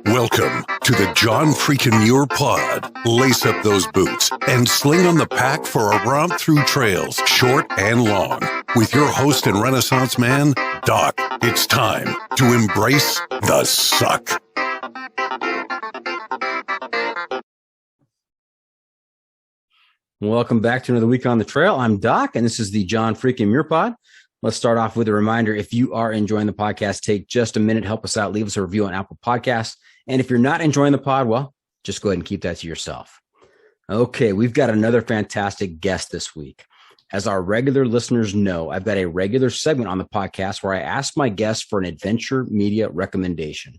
Welcome to the John Freakin' Muir Pod. Lace up those boots and sling on the pack for a romp through trails, short and long. With your host and Renaissance man, Doc. It's time to embrace the suck. Welcome back to another week on the trail. I'm Doc, and this is the John Freakin' Muir Pod. Let's start off with a reminder. If you are enjoying the podcast, take just a minute, help us out, leave us a review on Apple Podcasts. And if you're not enjoying the pod, well, just go ahead and keep that to yourself. Okay, we've got another fantastic guest this week. As our regular listeners know, I've got a regular segment on the podcast where I ask my guests for an adventure media recommendation.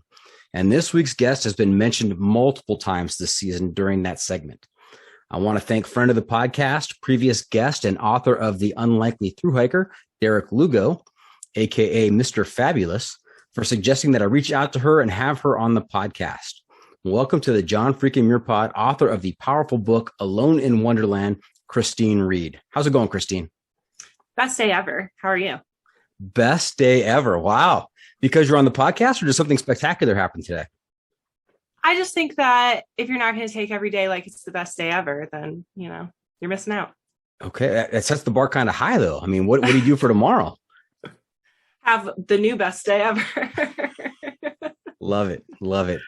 And this week's guest has been mentioned multiple times this season during that segment. I want to thank friend of the podcast, previous guest, and author of The Unlikely Thru Hiker, Derek Lugo, aka Mr. Fabulous, for suggesting that I reach out to her and have her on the podcast. Welcome to the John Freakin' Muir Pod, author of the powerful book, Alone in Wonderland, Christine Reed. How's it going, Christine? Best day ever. How are you? Best day ever. Wow. Because you're on the podcast, or did something spectacular happen today? I just think that if you're not going to take every day like it's the best day ever, then, you're missing out. Okay. That sets the bar kind of high, though. I mean, what do you do for tomorrow? Have the new best day ever. Love it. Love it.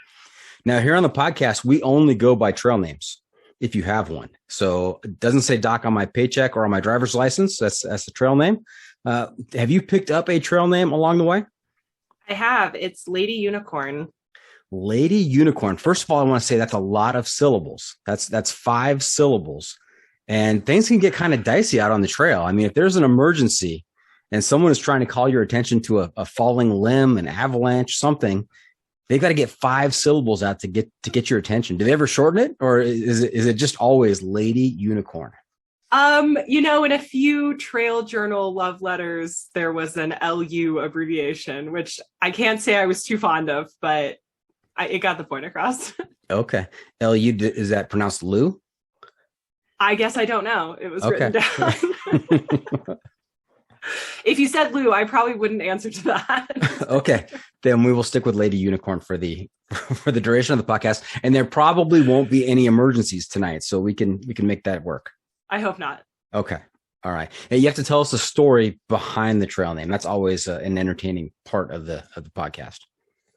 Now, here on the podcast, we only go by trail names, if you have one. So it doesn't say Doc on my paycheck or on my driver's license. That's the trail name. Have you picked up a trail name along the way? I have. It's Lady Unicorn. Lady Unicorn. First of all, I want to say that's a lot of syllables. That's 5 syllables. And things can get kind of dicey out on the trail. I mean, if there's an emergency and someone is trying to call your attention to a falling limb, an avalanche, something, they've got to get 5 syllables out to get your attention. Do they ever shorten it, or is it just always Lady Unicorn? In a few trail journal love letters, there was an LU abbreviation, which I can't say I was too fond of, but it got the point across. Okay. LU, is that pronounced Lou? I guess I don't know. It was written down. If you said Lou, I probably wouldn't answer to that. Okay. Then we will stick with Lady Unicorn for the duration of the podcast. And there probably won't be any emergencies tonight, so we can make that work. I hope not. Okay. All right. And you have to tell us the story behind the trail name. That's always an entertaining part of the podcast.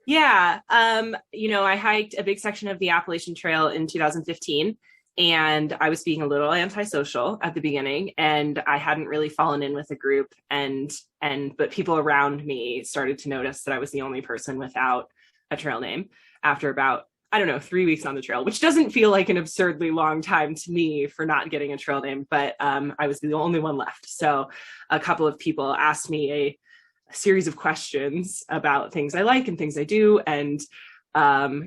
Yeah. I hiked a big section of the Appalachian Trail in 2015. And I was being a little antisocial at the beginning, and I hadn't really fallen in with a group, but people around me started to notice that I was the only person without a trail name after about, 3 weeks on the trail, which doesn't feel like an absurdly long time to me for not getting a trail name, but I was the only one left. So a couple of people asked me a series of questions about things I like and things I do, and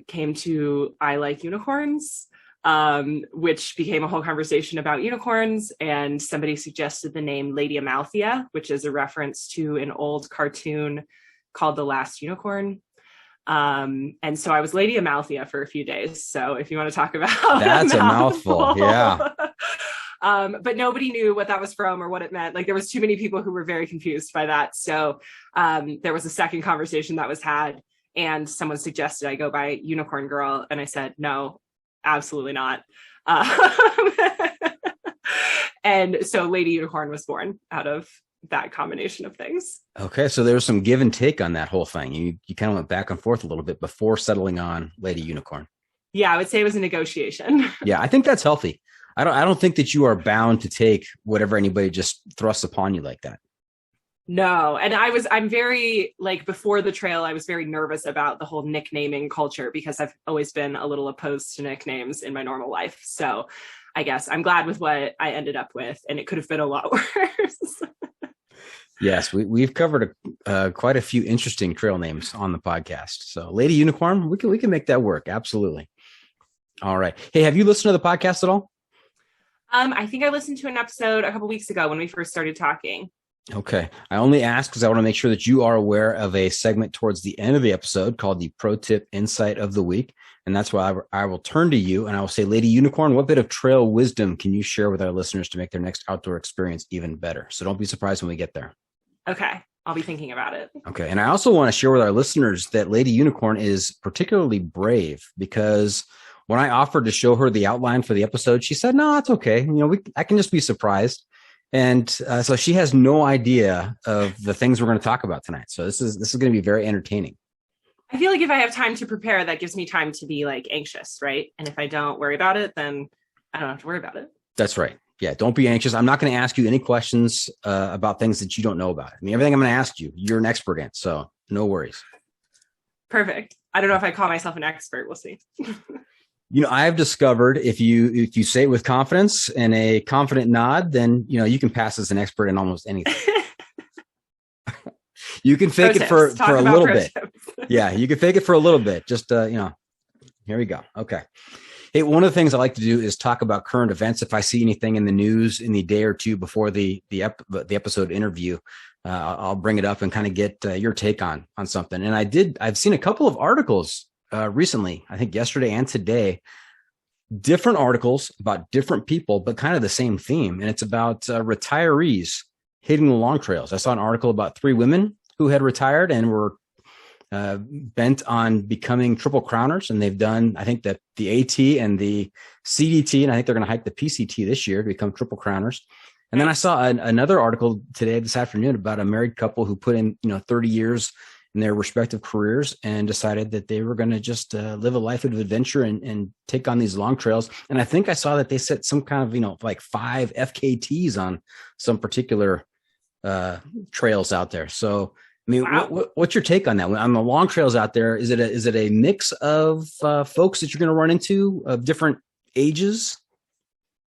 came to I like unicorns. Which became a whole conversation about unicorns, and somebody suggested the name Lady Amalthea, which is a reference to an old cartoon called The Last Unicorn. And so I was Lady Amalthea for a few days. So if you want to talk about that's a mouthful. Yeah. But nobody knew what that was from or what it meant. Like, there was too many people who were very confused by that. So there was a second conversation that was had, and someone suggested I go by Unicorn Girl. And I said, no, absolutely not. And so Lady Unicorn was born out of that combination of things. Okay. So there was some give and take on that whole thing. You kind of went back and forth a little bit before settling on Lady Unicorn. Yeah, I would say it was a negotiation. Yeah, I think that's healthy. I don't think that you are bound to take whatever anybody just thrusts upon you like that. No. And I'm very, before the trail, I was very nervous about the whole nicknaming culture, because I've always been a little opposed to nicknames in my normal life. So I guess I'm glad with what I ended up with, and it could have been a lot worse. Yes, we've covered quite a few interesting trail names on the podcast. So Lady Unicorn, we can make that work. Absolutely. All right. Hey, have you listened to the podcast at all? I think I listened to an episode a couple weeks ago when we first started talking. Okay. I only ask because I want to make sure that you are aware of a segment towards the end of the episode called the Pro Tip Insight of the Week. And that's why I will turn to you and I will say, Lady Unicorn, what bit of trail wisdom can you share with our listeners to make their next outdoor experience even better? So don't be surprised when we get there. Okay. I'll be thinking about it. Okay. And I also want to share with our listeners that Lady Unicorn is particularly brave, because when I offered to show her the outline for the episode, she said, no, it's okay. I can just be surprised. And so she has no idea of the things we're going to talk about tonight. So this is going to be very entertaining. I feel like if I have time to prepare, that gives me time to be like anxious, right? And if I don't worry about it, then I don't have to worry about it. That's right. Yeah, don't be anxious. I'm not going to ask you any questions about things that you don't know about. I mean, everything I'm going to ask you, you're an expert in, so no worries. Perfect. I don't know if I call myself an expert. We'll see. I've discovered if you say it with confidence and a confident nod, then you can pass as an expert in almost anything. You can fake it for a little bit. Yeah, you can fake it for a little bit. Just here we go. Okay. Hey, one of the things I like to do is talk about current events. If I see anything in the news in the day or two before the episode interview, I'll bring it up and kind of get your take on something. And I've seen a couple of articles recently, I think yesterday and today, different articles about different people, but kind of the same theme. And it's about retirees hitting the long trails. I saw an article about 3 women who had retired and were bent on becoming triple crowners, and they've done, I think, that the AT and the CDT, and I think they're going to hike the PCT this year to become triple crowners. And then I saw another article this afternoon about a married couple who put in 30 years in their respective careers and decided that they were going to just live a life of adventure and take on these long trails. And I think I saw that they set some kind of like 5 FKTs on some particular trails out there. So I mean, wow. What's your take on that? On the long trails out there, is it a mix of folks that you're going to run into of different ages?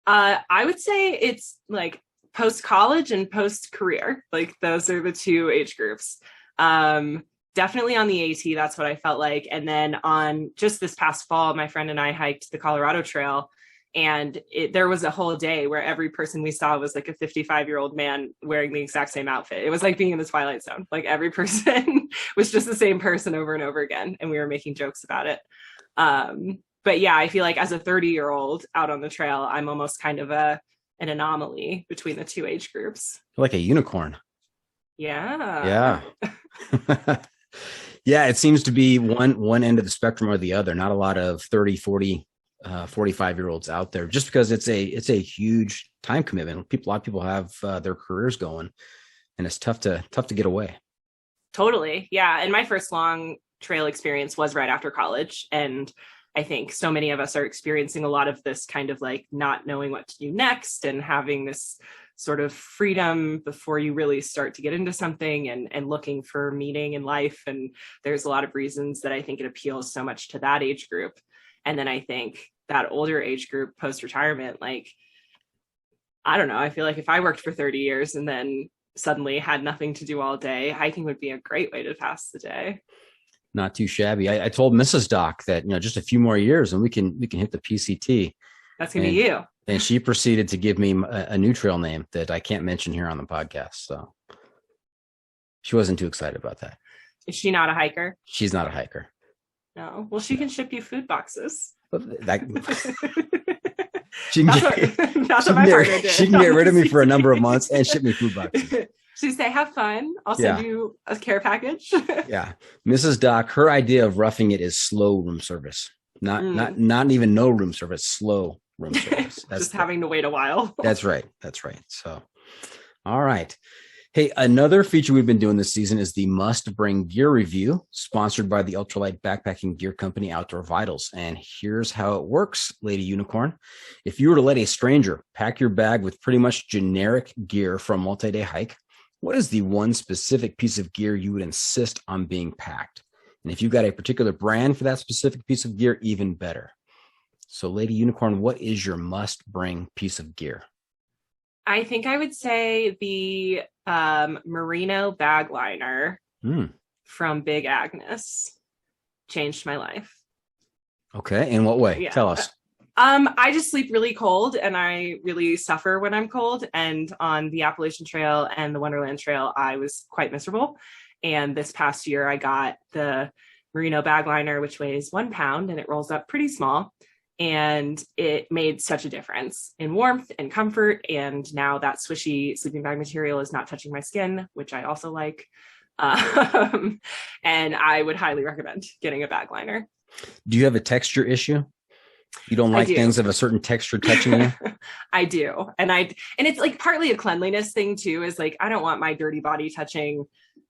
I would say it's like post-college and post-career. Like those are the 2 age groups. Definitely on the AT, that's what I felt like. And then on just this past fall, my friend and I hiked the Colorado Trail. And there was a whole day where every person we saw was like a 55-year-old man wearing the exact same outfit. It was like being in the Twilight Zone. Like every person was just the same person over and over again. And we were making jokes about it. But yeah, I feel like as a 30-year-old out on the trail, I'm almost kind of an anomaly between the 2 age groups. Like a unicorn. Yeah. Yeah. Yeah, it seems to be one end of the spectrum or the other. Not a lot of 30, 40, 45-year-olds out there, just because it's a huge time commitment. A lot of people have their careers going, and it's tough to get away. Totally. Yeah. And my first long trail experience was right after college. And I think so many of us are experiencing a lot of this kind of like not knowing what to do next and having this sort of freedom before you really start to get into something and looking for meaning in life. And there's a lot of reasons that I think it appeals so much to that age group. And then I think that older age group post-retirement, like, I don't know, I feel like if I worked for 30 years and then suddenly had nothing to do all day, hiking would be a great way to pass the day. Not too shabby. I told Mrs. Doc that, just a few more years and we can hit the PCT. That's going to be you. And she proceeded to give me a new trail name that I can't mention here on the podcast. So she wasn't too excited about that. Is she not a hiker? She's not a hiker. No. Well, she can ship you food boxes. She can get rid of me for a number of months and ship me food boxes. She say, have fun. I'll send you a care package. Yeah. Mrs. Doc, her idea of roughing it is slow room service. Not even no room service, slow room service. That's just having to wait a while. That's right. So, all right. Hey, another feature we've been doing this season is the Must Bring Gear Review, sponsored by the ultralight backpacking gear company Outdoor Vitals. And here's how it works, Lady Unicorn. If you were to let a stranger pack your bag with pretty much generic gear for a multi-day hike, what is the one specific piece of gear you would insist on being packed? And if you've got a particular brand for that specific piece of gear, even better. So, Lady Unicorn, what is your must-bring piece of gear? I think I would say the merino bag liner from Big Agnes changed my life. Okay. In what way? Yeah. Tell us. I just sleep really cold and I really suffer when I'm cold. And on the Appalachian Trail and the Wonderland Trail, I was quite miserable. And this past year, I got the merino bag liner, which weighs 1 pound and it rolls up pretty small. And it made such a difference in warmth and comfort. And now that swishy sleeping bag material is not touching my skin, which I also like. And I would highly recommend getting a bag liner. Do you have a texture issue? You don't like things of a certain texture touching you? I do. And it's like partly a cleanliness thing too, is like, I don't want my dirty body touching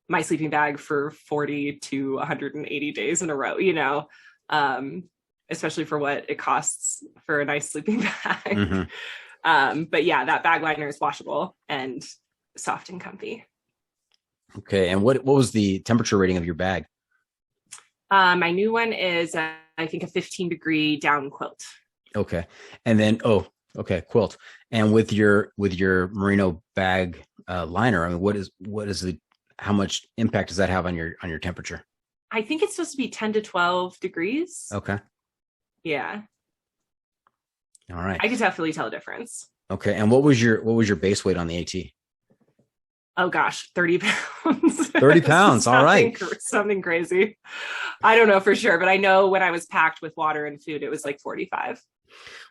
my sleeping bag for 40 to 180 days in a row, you know, especially for what it costs for a nice sleeping bag. Mm-hmm. But yeah, that bag liner is washable and soft and comfy. Okay. And what was the temperature rating of your bag? My new one is, I think, a 15-degree down quilt. Okay. And then, quilt. And with your merino bag liner, I mean, how much impact does that have on your temperature? I think it's supposed to be 10 to 12 degrees. Okay. Yeah. All right. I could definitely tell a difference. Okay. And what was your base weight on the AT? Oh gosh, 30 pounds. 30 pounds. All right. Something crazy. I don't know for sure, but I know when I was packed with water and food, it was like 45.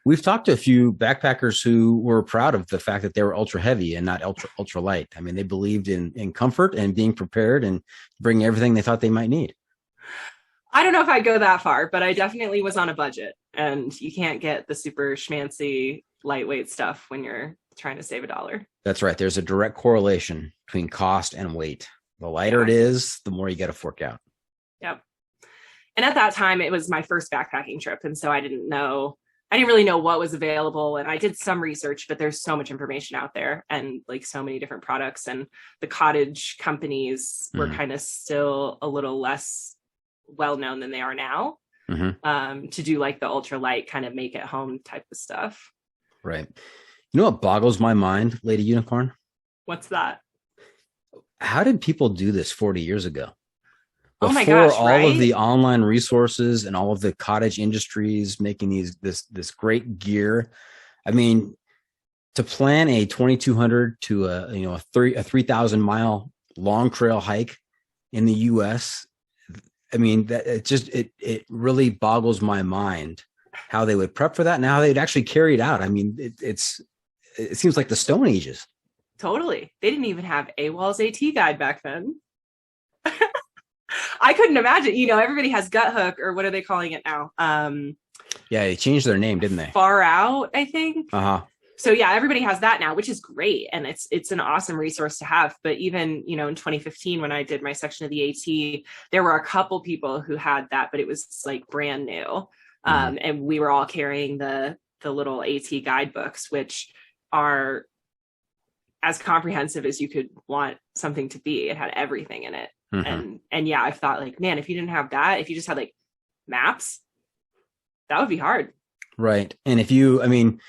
We've talked to a few backpackers who were proud of the fact that they were ultra heavy and not ultra light. I mean, they believed in comfort and being prepared and bringing everything they thought they might need. I don't know if I'd go that far, but I definitely was on a budget, and you can't get the super schmancy lightweight stuff when you're trying to save $1. That's right. There's a direct correlation between cost and weight. The lighter it is, the more you got to fork out. Yep. And at that time, it was my first backpacking trip. And so I didn't really know what was available. And I did some research, but there's so much information out there and like so many different products. And the cottage companies were kind of still a little less well-known than they are now, to do like the ultralight kind of make at home type of stuff. Right. You know what boggles my mind, Lady Unicorn? What's that? How did people do this 40 years ago? Oh my gosh, all right? of the online resources and all of the cottage industries making this great gear. I mean, to plan a 2,200 to a 3,000 mile long trail hike in the US, I mean, that it really boggles my mind how they would prep for that and how they'd actually carry it out. I mean, it seems like the Stone Ages. Totally. They didn't even have AWOL's AT guide back then. I couldn't imagine, everybody has Gut Hook, or what are they calling it now? Yeah, they changed their name, didn't they? Far Out, I think. Uh-huh. So yeah, everybody has that now, which is great. And it's an awesome resource to have. But even, in 2015, when I did my section of the AT, there were a couple people who had that, but it was like brand new. And we were all carrying the little AT guidebooks, which are as comprehensive as you could want something to be. It had everything in it. And yeah, I thought like, man, if you didn't have that, if you just had like maps, that would be hard. Right. And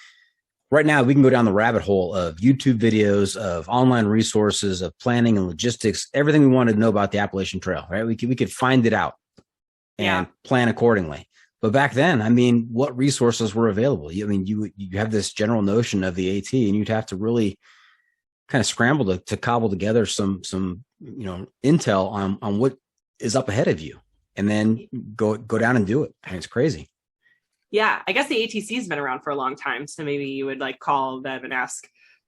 right now we can go down the rabbit hole of YouTube videos, of online resources, of planning and logistics, everything we wanted to know about the Appalachian Trail, right? We could find it out and plan accordingly. But back then, what resources were available? You have this general notion of the AT, and you'd have to really kind of scramble to cobble together some intel on what is up ahead of you, and then go down and do it. It's crazy. Yeah, I guess the ATC has been around for a long time, so maybe you would like call them and ask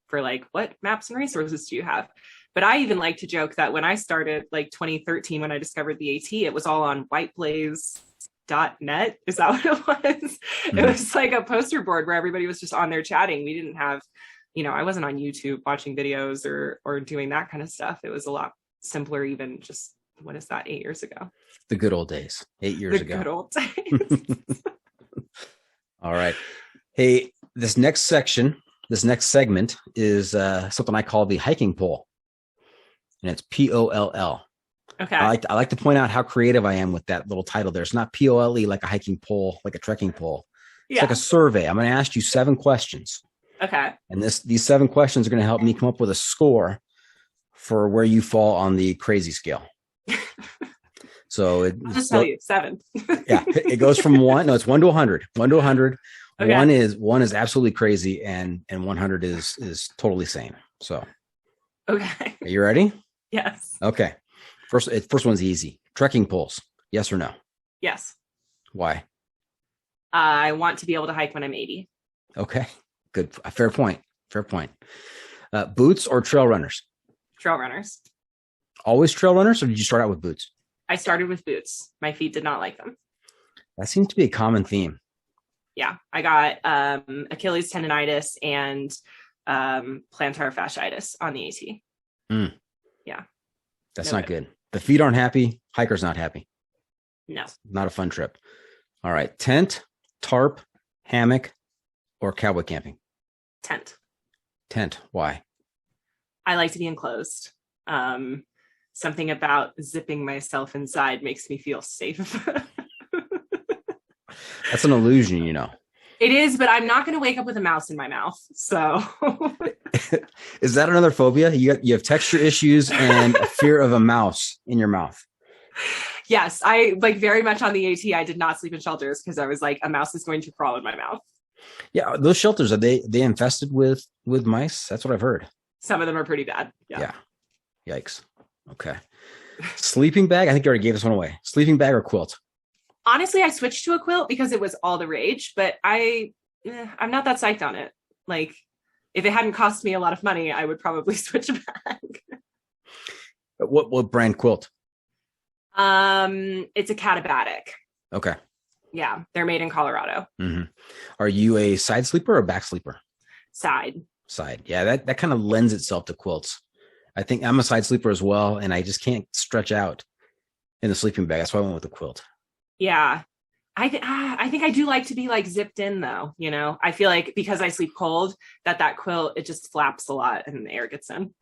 for like, what maps and resources do you have? But I even like to joke that when I started, like 2013, when I discovered the AT, it was all on whiteblaze.net. Is that what it was? It was like a poster board where everybody was just on there chatting. We didn't have, I wasn't on YouTube watching videos or doing that kind of stuff. It was a lot simpler, even just, what is that, 8 years ago? The good old days, 8 years ago. The good old days. All right. Hey, this next segment is something I call the hiking pole, and it's POLL. Okay. I like to point out how creative I am with that little title there. It's not POLE like a hiking pole, like a trekking pole. It's like a survey. I'm going to ask you 7 questions. Okay. And these 7 questions are going to help me come up with a score for where you fall on the crazy scale. So I'll just tell you 7. Yeah, it goes from 1. No, it's 1 to 100. 1 to 100. Okay. 1 is absolutely crazy, and 100 is totally sane. So, okay. Are you ready? Yes. Okay. First one's easy. Trekking poles. Yes or no? Yes. Why? I want to be able to hike when I'm 80. Okay, good. Fair point. Fair point. Boots or trail runners? Trail runners. Always trail runners, or did you start out with boots? I started with boots. My feet did not like them. That seems to be a common theme. Yeah, I got Achilles tendonitis and plantar fasciitis on the AT. Yeah. That's not good. The feet aren't happy. Hiker's not happy. No. Not a fun trip. All right. Tent, tarp, hammock, or cowboy camping? Tent. Tent. Why? I like to be enclosed. Something about zipping myself inside makes me feel safe. That's an illusion, you know. It is, but I'm not going to wake up with a mouse in my mouth. So is that another phobia? You have texture issues and a fear of a mouse in your mouth. Yes, I like very much on the AT. I did not sleep in shelters because I was like, a mouse is going to crawl in my mouth. Yeah, those shelters, are they infested with mice? That's what I've heard. Some of them are pretty bad. Yeah. Yikes. Okay. Sleeping bag. I think you already gave this one away. Sleeping bag or quilt? Honestly, I switched to a quilt because it was all the rage, but I'm not that psyched on it. Like, if it hadn't cost me a lot of money, I would probably switch back. What brand quilt? It's a Catabatic. Okay. Yeah, they're made in Colorado. Mm-hmm. Are you a side sleeper or a back sleeper? Side. Yeah, that kind of lends itself to quilts. I think I'm a side sleeper as well, and I just can't stretch out in the sleeping bag. That's why I went with the quilt. Yeah. I think I do like to be like zipped in though. You know, I feel like because I sleep cold, that quilt, it just flaps a lot and the air gets in.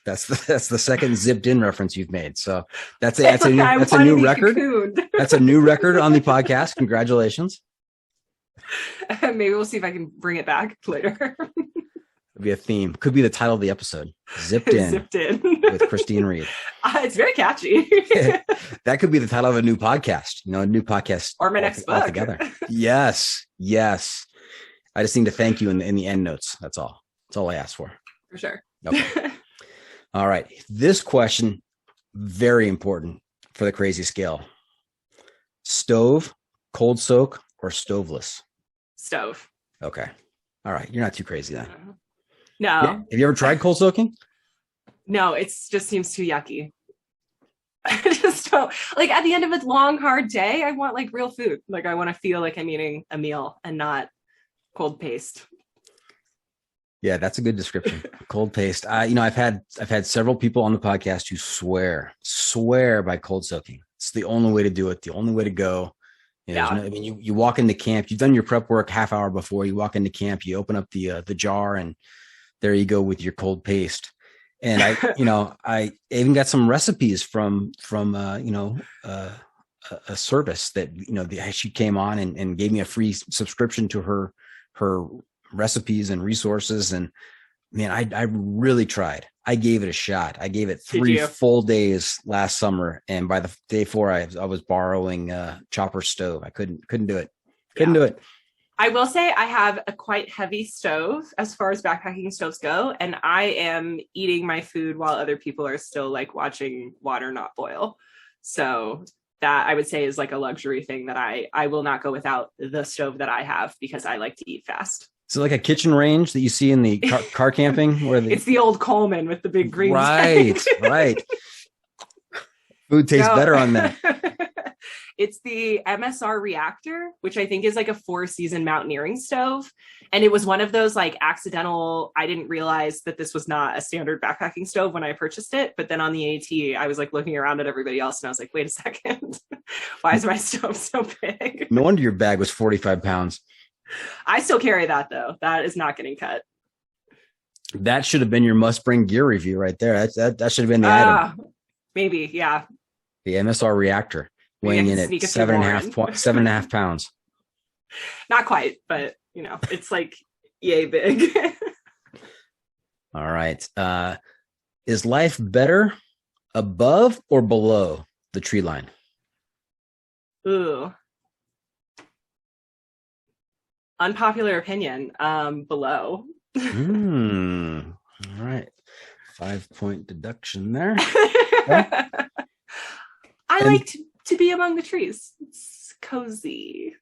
That's the second zipped in reference you've made. So that's a new record. Cocooned. That's a new record on the podcast. Congratulations. Maybe we'll see if I can bring it back later. It'll be a theme. Could be the title of the episode. Zipped in with Christine Reed. It's very catchy. That could be the title of a new podcast. You know, a new podcast or my next book. Together. Yes. I just need to thank you in the end notes. That's all. That's all I asked for. For sure. Okay. All right. This question, very important for the crazy scale. Stove, cold soak, or stoveless? Stove. Okay. All right. You're not too crazy then. No. Yeah. Have you ever tried cold soaking? No, it just seems too yucky. I just don't like at the end of a long, hard day, I want like real food. Like I want to feel like I'm eating a meal and not cold paste. Yeah, that's a good description. Cold paste. I've had several people on the podcast who swear by cold soaking. It's the only way to do it. The only way to go. You walk into camp, you've done your prep work half hour before you walk into camp, you open up the jar and there you go with your cold paste. And I even got some recipes from a service that, she came on and gave me a free subscription to her recipes and resources. And man, I really tried. I gave it a shot. I gave it 3 full days last summer. And by the day 4, I was borrowing a chopper stove. I couldn't do it. Couldn't do it. I will say I have a quite heavy stove as far as backpacking stoves go. And I am eating my food while other people are still like watching water not boil. So that I would say is like a luxury thing that I will not go without the stove that I have because I like to eat fast. So like a kitchen range that you see in the car camping where it's the old Coleman with the big green. Right. Food tastes better on that. It's the MSR Reactor, which I think is like a 4-season mountaineering stove. And it was one of those like accidental, I didn't realize that this was not a standard backpacking stove when I purchased it. But then on the AT, I was like looking around at everybody else and I was like, wait a second, why is my stove so big? No wonder your bag was 45 pounds. I still carry that though. That is not getting cut. That should have been your must bring gear review right there. That should have been the item. Maybe. Yeah. The MSR Reactor. Weighing in at 7.5 pounds. Not quite, but it's like yay big. All right. Is life better above or below the tree line? Ooh. Unpopular opinion. Below. All right. 5-point deduction there. I like to be among the trees. cozy.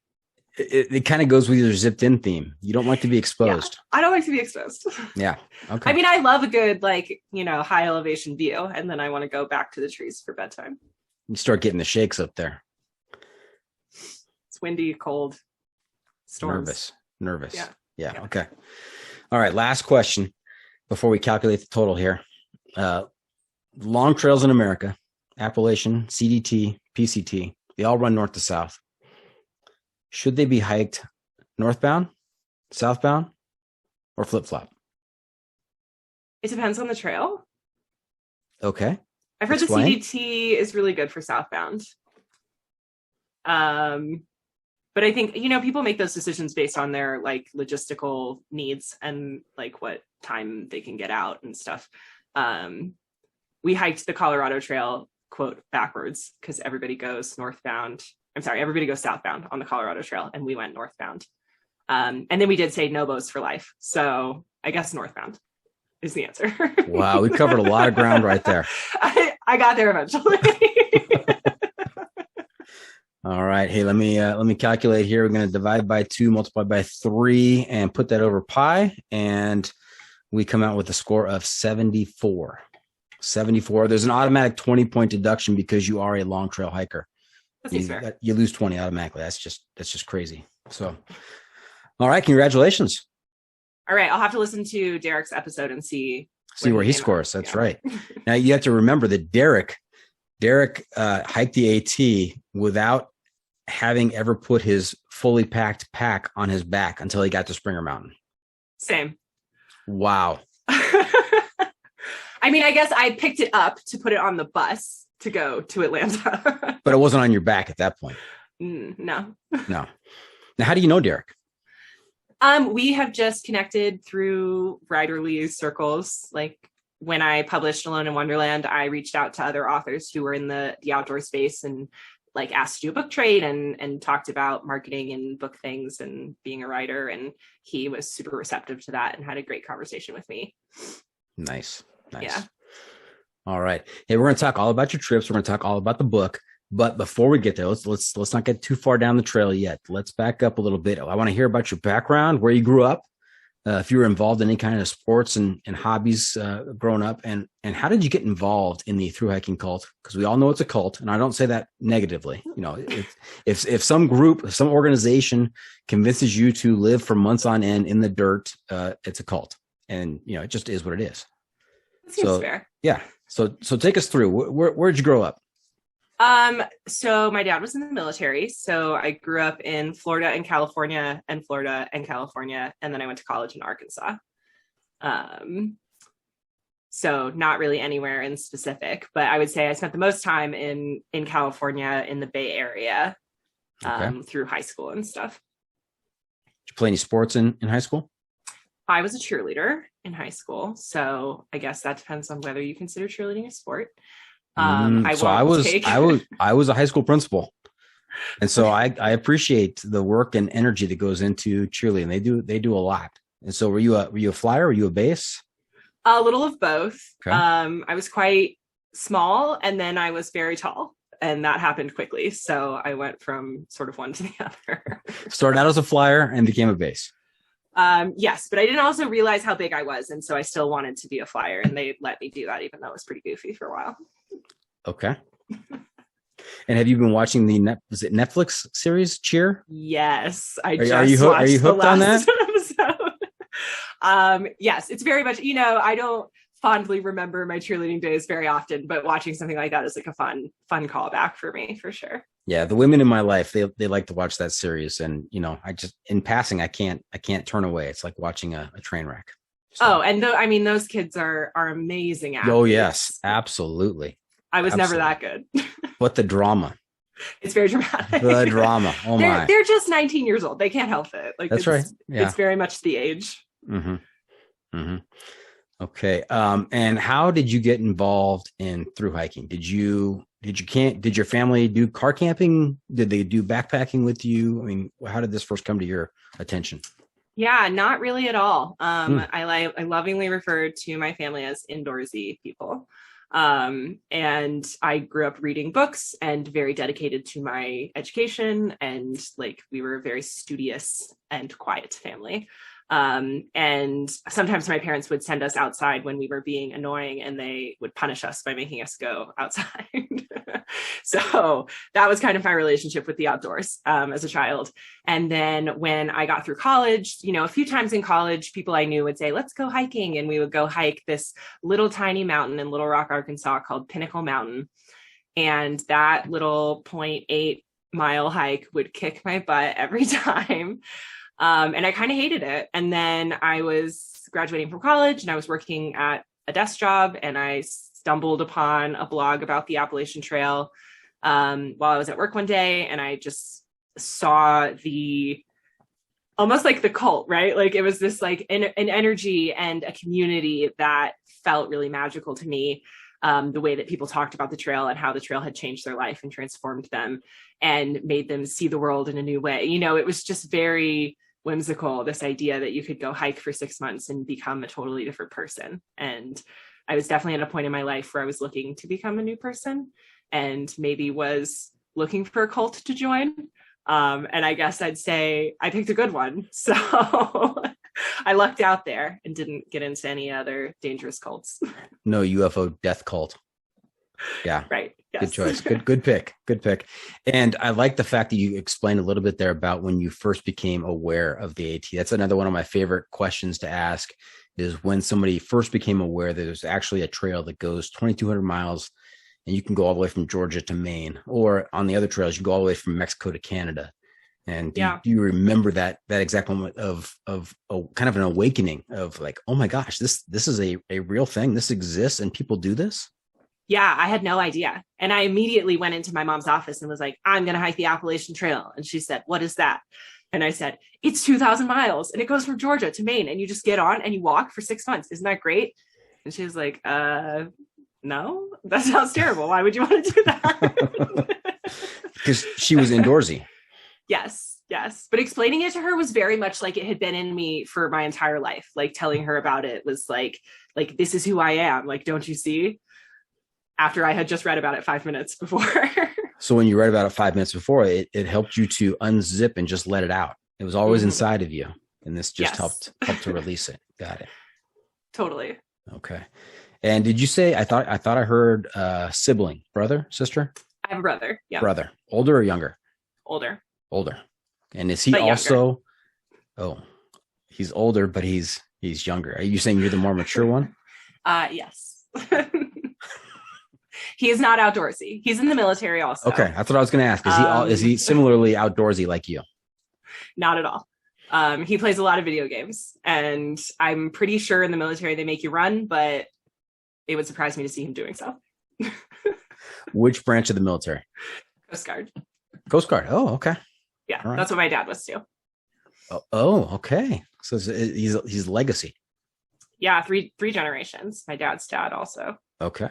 It kind of goes with your zipped in theme. You don't like to be exposed. Yeah, I don't like to be exposed. Yeah. Okay. I mean, I love a good, like, high elevation view, and then I want to go back to the trees for bedtime. You start getting the shakes up there. It's windy, cold, storms. Nervous. Yeah. Okay. All right. Last question before we calculate the total here. Long trails in America, Appalachian, CDT, PCT, they all run north to south. Should they be hiked northbound, southbound, or flip-flop? It depends on the trail. Okay. I've heard Explain. the CDT is really good for southbound. But I think, people make those decisions based on their like logistical needs and like what time they can get out and stuff. We hiked the Colorado Trail, quote, backwards, because everybody goes southbound on the Colorado Trail, and we went northbound. And then we did say no bows for life. So I guess northbound is the answer. Wow, we covered a lot of ground right there. I got there eventually. All right. Hey, let me calculate here. We're going to divide by 2, multiply by 3, and put that over pi. And we come out with a score of 74. 74. There's an automatic 20-point deduction because you are a long trail hiker. Fair. You lose 20 automatically. That's just crazy. So, all right. Congratulations. All right. I'll have to listen to Derek's episode and see where he scores. That's right. Now you have to remember that Derek hiked the AT without having ever put his fully packed pack on his back until he got to Springer Mountain. Same. Wow. I mean, I guess I picked it up to put it on the bus to go to Atlanta. But it wasn't on your back at that point. No. Now, how do you know Derek? We have just connected through writerly circles. Like when I published Alone in Wonderland, I reached out to other authors who were in the outdoor space and like asked to do a book trade and talked about marketing and book things and being a writer. And he was super receptive to that and had a great conversation with me. Nice. Yeah. All right. Hey, we're going to talk all about your trips. We're going to talk all about the book. But before we get there, let's not get too far down the trail yet. Let's back up a little bit. I want to hear about your background, where you grew up, if you were involved in any kind of sports and hobbies growing up, and how did you get involved in the thru hiking cult? Because we all know it's a cult, and I don't say that negatively. If some group, some organization convinces you to live for months on end in the dirt, it's a cult, and it just is what it is. That seems fair. Yeah. So take us through. Where'd you grow up? So my dad was in the military. So I grew up in Florida and California, and then I went to college in Arkansas. So not really anywhere in specific, but I would say I spent the most time in California, in the Bay Area, through high school and stuff. Did you play any sports in high school? I was a cheerleader in high school. So I guess that depends on whether you consider cheerleading a sport. I was a high school principal, and so I appreciate the work and energy that goes into cheerleading. They do a lot. And so were you a flyer? Were you a base? A little of both. Okay. I was quite small, and then I was very tall, and that happened quickly. So I went from sort of one to the other. Started out as a flyer and became a base. Yes, but I didn't also realize how big I was, and so I still wanted to be a flyer, and they let me do that, even though it was pretty goofy for a while. Okay. And have you been watching the Netflix series Cheer? Yes, are you hooked on that? Yes, it's very much. I don't fondly remember my cheerleading days very often, but watching something like that is like a fun callback for me, for sure. Yeah, the women in my life, they like to watch that series, and I just, in passing, I can't turn away. It's like watching a train wreck. So. And those kids are amazing athletes. Oh yes, absolutely. I was never that good. But the drama. It's very dramatic. The drama. Oh my. They're just 19 years old. They can't help it. Like that's right. Yeah. It's very much the age. Mm-hmm. Mm-hmm. Okay. And how did you get involved in thru hiking? Did your family do car camping? Did they do backpacking with you? I mean, how did this first come to your attention? Yeah, not really at all. I lovingly refer to my family as indoorsy people. And I grew up reading books and very dedicated to my education. And like, we were a very studious and quiet family. And sometimes my parents would send us outside when we were being annoying, and they would punish us by making us go outside. So that was kind of my relationship with the outdoors, as a child. And then when I got through college, you know, a few times in college, people I knew would say, let's go hiking. And we would go hike this little tiny mountain in Little Rock, Arkansas called Pinnacle Mountain. And that little 0.8-mile hike would kick my butt every time. And I kind of hated it. And then I was graduating from college and I was working at a desk job, and I stumbled upon a blog about the Appalachian Trail while I was at work one day, and I just saw almost like the cult, right? Like it was this like an energy and a community that felt really magical to me. The way that people talked about the trail and how the trail had changed their life and transformed them and made them see the world in a new way. You know, it was just very whimsical, this idea that you could go hike for 6 months and become a totally different person. And I was definitely at a point in my life where I was looking to become a new person and maybe was looking for a cult to join. And I guess I'd say I picked a good one. So I lucked out there and didn't get into any other dangerous cults. No UFO death cult. Yeah. Right. Yes. Good choice. Good pick. Good pick. And I like the fact that you explained a little bit there about when you first became aware of the AT. That's another one of my favorite questions to ask, is when somebody first became aware that there's actually a trail that goes 2,200 miles and you can go all the way from Georgia to Maine, or on the other trails, you go all the way from Mexico to Canada. And do you remember that exact moment of kind of an awakening of like, oh my gosh, this is a real thing. This exists and people do this? Yeah, I had no idea. And I immediately went into my mom's office and was like, I'm going to hike the Appalachian Trail. And she said, what is that? And I said, it's 2,000 miles and it goes from Georgia to Maine, and you just get on and you walk for 6 months. Isn't that great? And she was like, no, that sounds terrible. Why would you want to do that? Because she was indoorsy. Yes. But explaining it to her was very much like it had been in me for my entire life. Like telling her about it was like, this is who I am. Like, don't you see? After I had just read about it 5 minutes before. So when you read about it 5 minutes before, it helped you to unzip and just let it out. It was always inside of you. And this just helped to release it. Got it. Totally. Okay. And did you say, I thought I heard sibling, brother, sister? I have a brother. Yeah. Brother. Older or younger? Older. And is he also, he's older, but he's younger. Are you saying you're the more mature one? Yes. He is not outdoorsy. He's in the military also. Okay. That's what I was going to ask. Is he similarly outdoorsy like you? Not at all. He plays a lot of video games, and I'm pretty sure in the military they make you run, but it would surprise me to see him doing so. Which branch of the military? Coast Guard. Coast Guard. Oh, okay. Yeah, right. That's what my dad was too. Oh, okay. So he's legacy. Yeah, three generations. My dad's dad also. Okay.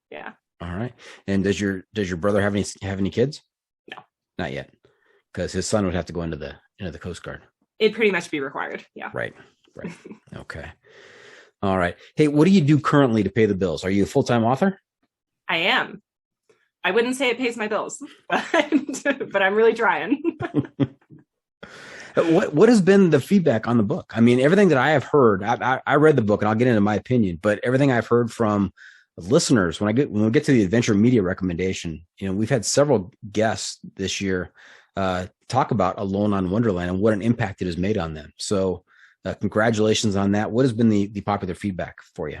Yeah. All right. And does your brother have any kids? No, not yet, because his son would have to go into the Coast Guard. It'd pretty much be required. Yeah. Right. Okay. All right. Hey, what do you do currently to pay the bills? Are you a full-time author? I am. I wouldn't say it pays my bills, but I'm really trying. What has been the feedback on the book? I mean, everything that I have heard, I read the book and I'll get into my opinion, but everything I've heard from listeners, when we get to the adventure media recommendation, we've had several guests this year talk about Alone on Wonderland and what an impact it has made on them. So congratulations on that. What has been the popular feedback for you?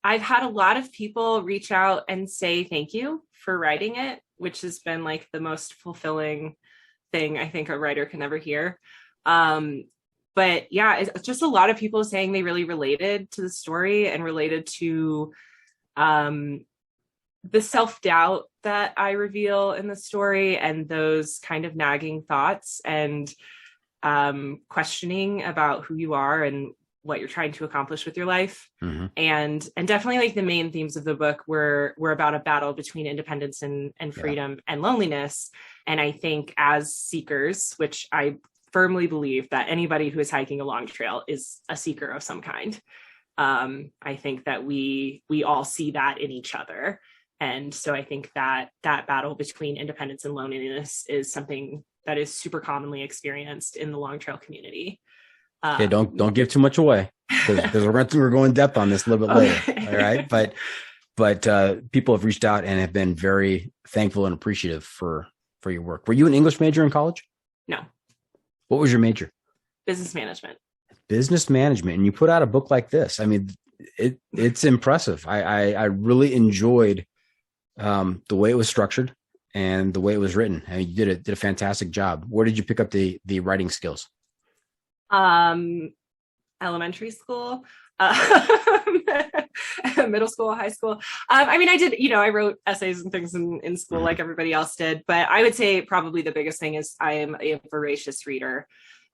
I've had a lot of people reach out and say thank you for writing it, which has been like the most fulfilling thing I think a writer can ever hear. But yeah, it's just a lot of people saying they really related to the story and related to the self-doubt that I reveal in the story and those kind of nagging thoughts and questioning about who you are and what you're trying to accomplish with your life. Mm-hmm. And definitely like the main themes of the book were about a battle between independence and freedom and loneliness. And I think as seekers, which I firmly believe that anybody who is hiking a long trail is a seeker of some kind. I think that we all see that in each other. And so I think that that battle between independence and loneliness is something that is super commonly experienced in the long trail community. Okay, don't give too much away, because we're going in depth on this a little bit later. All right. But people have reached out and have been very thankful and appreciative for your work. Were you an English major in college? No. What was your major? Business management. Business management. And you put out a book like this. I mean, it's impressive. I really enjoyed the way it was structured and the way it was written. I mean, you did a fantastic job. Where did you pick up the writing skills? Elementary school, middle school, high school. I mean, I did, I wrote essays and things in school like everybody else did, but I would say probably the biggest thing is I am a voracious reader.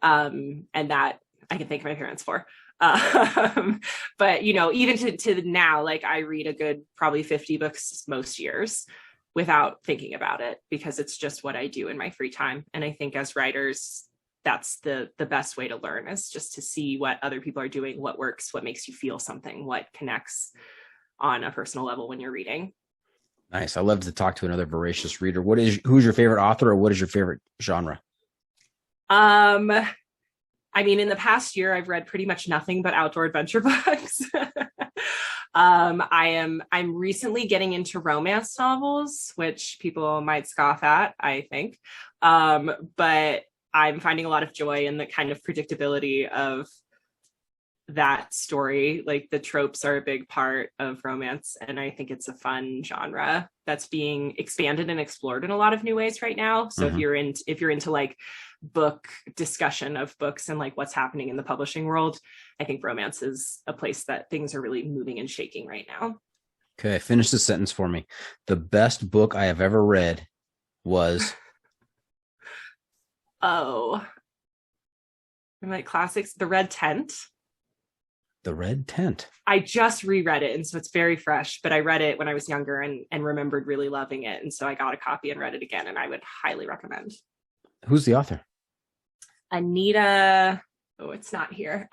And that I can thank my parents for. But, even to now, like I read a good, probably 50 books most years without thinking about it, because it's just what I do in my free time. And I think as writers, that's the best way to learn, is just to see what other people are doing, what works, what makes you feel something, what connects on a personal level when you're reading. Nice. I love to talk to another voracious reader. Who's your favorite author, or what is your favorite genre? I mean, in the past year, I've read pretty much nothing but outdoor adventure books. I'm recently getting into romance novels, which people might scoff at, I think. But I'm finding a lot of joy in the kind of predictability of that story. Like the tropes are a big part of romance, and I think it's a fun genre that's being expanded and explored in a lot of new ways right now. So if you're into like book discussion of books and like what's happening in the publishing world, I think romance is a place that things are really moving and shaking right now. Okay, finish the sentence for me. The best book I have ever read was like classics, The Red Tent. The Red Tent. I just reread it, and so it's very fresh, but I read it when I was younger and remembered really loving it. And so I got a copy and read it again, and I would highly recommend. Who's the author? Anita. Oh, it's not here.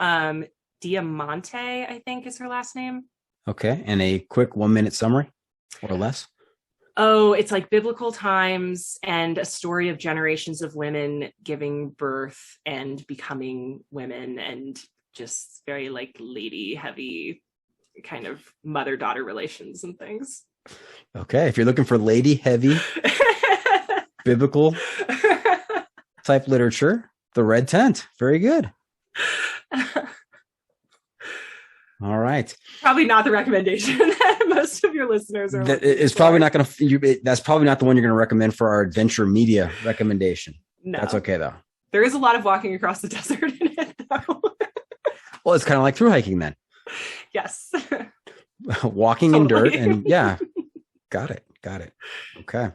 Diamante, I think is her last name. Okay. And a quick 1-minute summary or less. Oh, it's like biblical times and a story of generations of women giving birth and becoming women, and just very like lady heavy kind of mother-daughter relations and things. Okay. If you're looking for lady heavy biblical type literature, The Red Tent. Very good. All right. Probably not the recommendation that most of your listeners are. It's probably not going to. That's probably not the one you're going to recommend for our adventure media recommendation. No, that's okay though. There is a lot of walking across the desert in it, though. Well, it's kind of like through hiking then. Yes. Walking in dirt and yeah. Got it. Okay.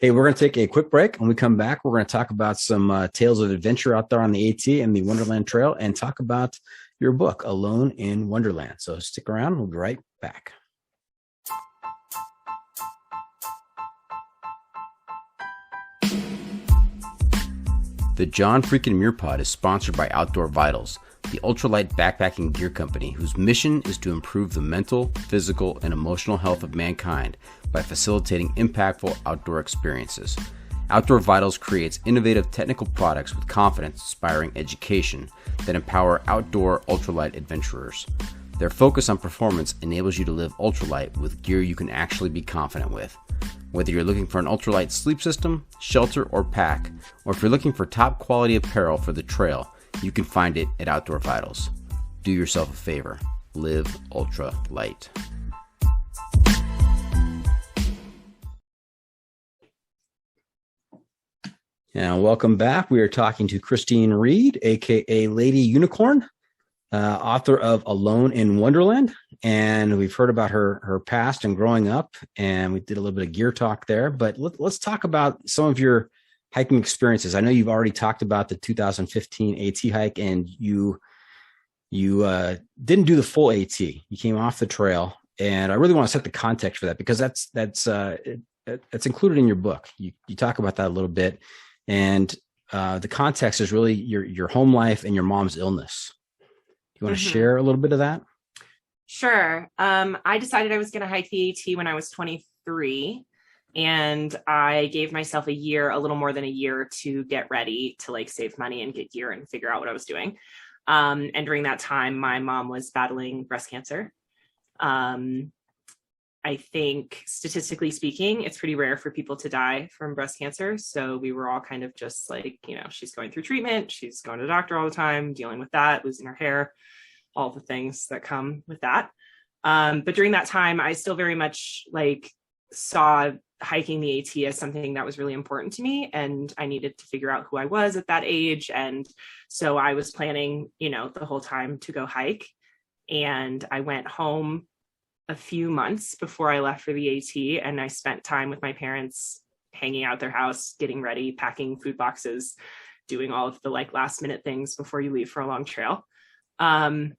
Hey, we're going to take a quick break. When we come back, we're going to talk about some tales of adventure out there on the AT and the Wonderland Trail, and talk about your book, Alone in Wonderland. So stick around. We'll be right back. The John Freakin' Muir Pod is sponsored by Outdoor Vitals, the ultralight backpacking gear company whose mission is to improve the mental, physical, and emotional health of mankind by facilitating impactful outdoor experiences. Outdoor Vitals creates innovative technical products with confidence-inspiring education that empower outdoor ultralight adventurers. Their focus on performance enables you to live ultralight with gear you can actually be confident with. Whether you're looking for an ultralight sleep system, shelter, or pack, or if you're looking for top quality apparel for the trail, you can find it at Outdoor Vitals. Do yourself a favor. Live ultra light. Now, welcome back. We are talking to Christine Reed, aka Lady Unicorn, author of Alone in Wonderland. And we've heard about her past and growing up, and we did a little bit of gear talk there. But let's talk about some of your hiking experiences. I know you've already talked about the 2015 AT hike, and you didn't do the full AT. You came off the trail, and I really want to set the context for that, because that's included in your book. You talk about that a little bit, and the context is really your home life and your mom's illness. You want to share a little bit of that? Sure. I decided I was going to hike the AT when I was 23, and I gave myself a little more than a year to get ready to like save money and get gear and figure out what I was doing. And during that time, my mom was battling breast cancer. I think statistically speaking, it's pretty rare for people to die from breast cancer. So we were all kind of just like, she's going through treatment. She's going to the doctor all the time, dealing with that, losing her hair, all the things that come with that. But during that time, I still very much like saw hiking the AT as something that was really important to me. And I needed to figure out who I was at that age. And so I was planning, the whole time to go hike. And I went home a few months before I left for the AT, and I spent time with my parents, hanging out their house, getting ready, packing food boxes, doing all of the like last minute things before you leave for a long trail. And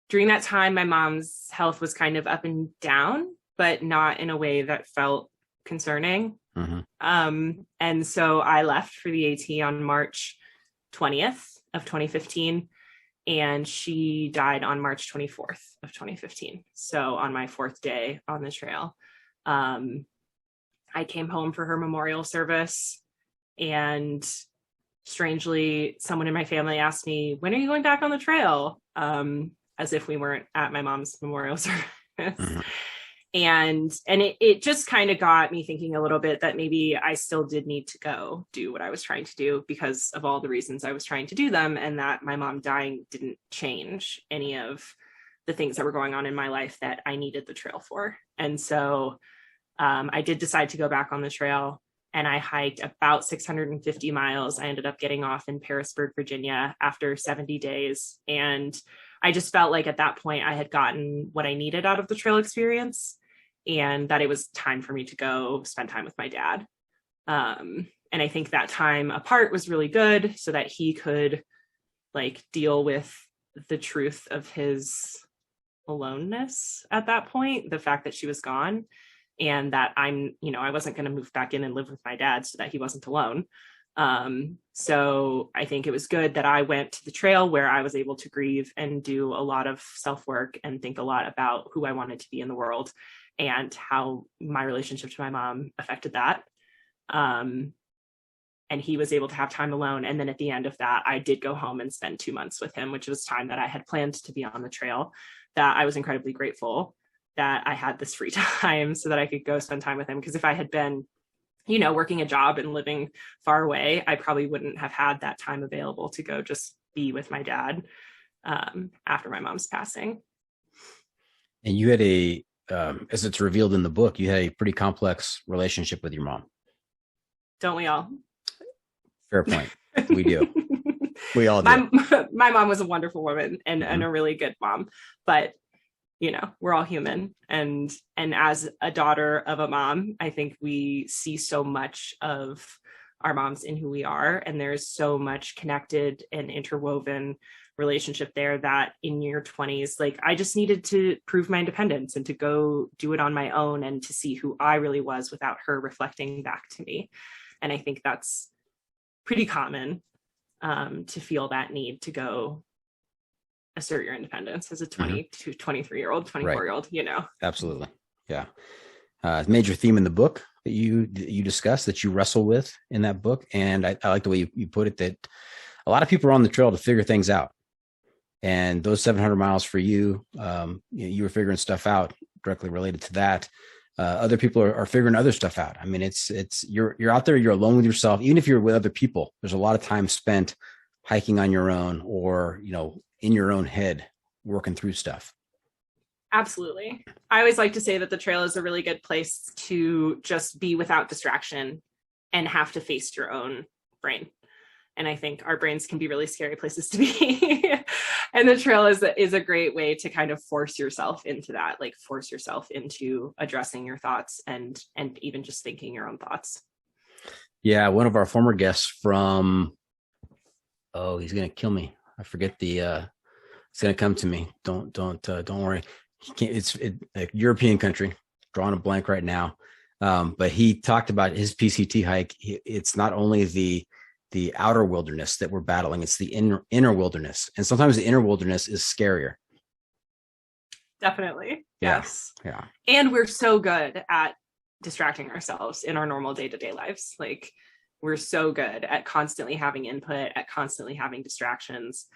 during that time, my mom's health was kind of up and down, but not in a way that felt concerning. Mm-hmm. And so I left for the AT on March 20th of 2015. And she died on March 24th of 2015. So on my 4th day on the trail, I came home for her memorial service. And strangely, someone in my family asked me, when are you going back on the trail? As if we weren't at my mom's memorial service. Mm-hmm. And it just kind of got me thinking a little bit that maybe I still did need to go do what I was trying to do because of all the reasons I was trying to do them, and that my mom dying didn't change any of the things that were going on in my life that I needed the trail for. And so I did decide to go back on the trail, and I hiked about 650 miles. I ended up getting off in Parisburg, Virginia after 70 days. And I just felt like at that point I had gotten what I needed out of the trail experience, and that it was time for me to go spend time with my dad. And I think that time apart was really good so that he could like deal with the truth of his aloneness at that point, the fact that she was gone, and that I wasn't going to move back in and live with my dad so that he wasn't alone. So I think it was good that I went to the trail where I was able to grieve and do a lot of self-work and think a lot about who I wanted to be in the world and how my relationship to my mom affected that. And he was able to have time alone. And then at the end of that, I did go home and spend 2 months with him, which was time that I had planned to be on the trail, that I was incredibly grateful that I had this free time so that I could go spend time with him. Because if I had been working a job and living far away, I probably wouldn't have had that time available to go just be with my dad after my mom's passing. And you had as it's revealed in the book, you had a pretty complex relationship with your mom. Don't we all? Fair point. We do. We all do. My mom was a wonderful woman and a really good mom, but we're all human. And as a daughter of a mom, I think we see so much of our moms in who we are. And there's so much connected and interwoven relationship there that in your 20s, like I just needed to prove my independence and to go do it on my own and to see who I really was without her reflecting back to me. And I think that's pretty common to feel that need to go assert your independence as a 22, 23-year-old, 24-year-old, Absolutely. Yeah. Major theme in the book that you discuss, that you wrestle with in that book. And I like the way you put it, that a lot of people are on the trail to figure things out. And those 700 miles for you, you were figuring stuff out directly related to that. Other people are figuring other stuff out. I mean, you're out there, you're alone with yourself. Even if you're with other people, there's a lot of time spent hiking on your own or, in your own head, working through stuff. Absolutely. I always like to say that the trail is a really good place to just be without distraction and have to face your own brain. And I think our brains can be really scary places to be. And the trail is a great way to kind of force yourself into that, like force yourself into addressing your thoughts and even just thinking your own thoughts. Yeah. One of our former guests from, he's going to kill me. I forget it's going to come to me. Don't worry. It's a European country, drawing a blank right now. But he talked about his PCT hike. It's not only the outer wilderness that we're battling, it's the inner wilderness. And sometimes the inner wilderness is scarier. Definitely. Yeah. Yes. Yeah. And we're so good at distracting ourselves in our normal day-to-day lives. Like we're so good at constantly having input, at constantly having distractions.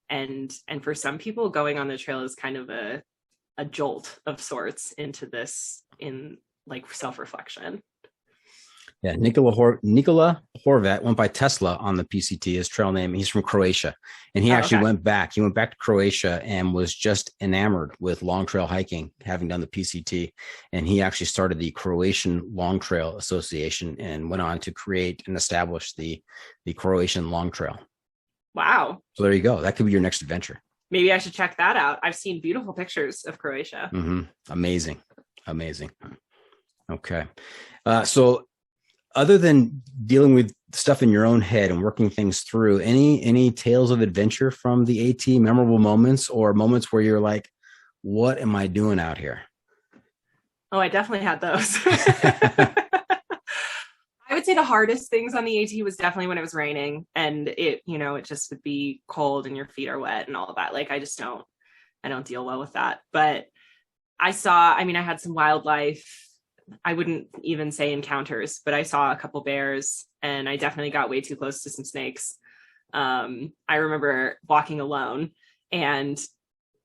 And for some people, going on the trail is kind of a jolt of sorts into this in like self-reflection. Yeah, Nikola Horvat went by Tesla on the PCT, his trail name. He's from Croatia, and he actually went back. He went back to Croatia and was just enamored with long trail hiking, having done the PCT. And he actually started the Croatian Long Trail Association and went on to create and establish the Croatian Long Trail. Wow. So there you go. That could be your next adventure. Maybe I should check that out. I've seen beautiful pictures of Croatia. Mm-hmm. Amazing. Okay. So other than dealing with stuff in your own head and working things through, any tales of adventure from the AT, memorable moments or moments where you're like, what am I doing out here? Oh, I definitely had those. I would say the hardest things on the AT was definitely when it was raining and it just would be cold and your feet are wet and all of that. Like, I don't deal well with that. But I had some wildlife. I wouldn't even say encounters, but I saw a couple bears and I definitely got way too close to some snakes. I remember walking alone and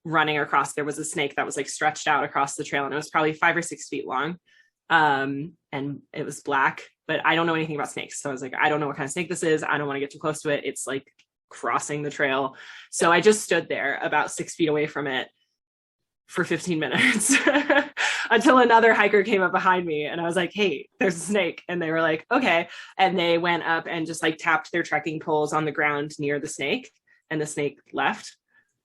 running across, there was a snake that was like stretched out across the trail and it was probably 5 or 6 feet long. And it was black, but I don't know anything about snakes. So I was like, I don't know what kind of snake this is. I don't want to get too close to it. It's like crossing the trail. So I just stood there about 6 feet away from it for 15 minutes until another hiker came up behind me and I was like, hey, there's a snake. And they were like, okay. And they went up and just like tapped their trekking poles on the ground near the snake and the snake left.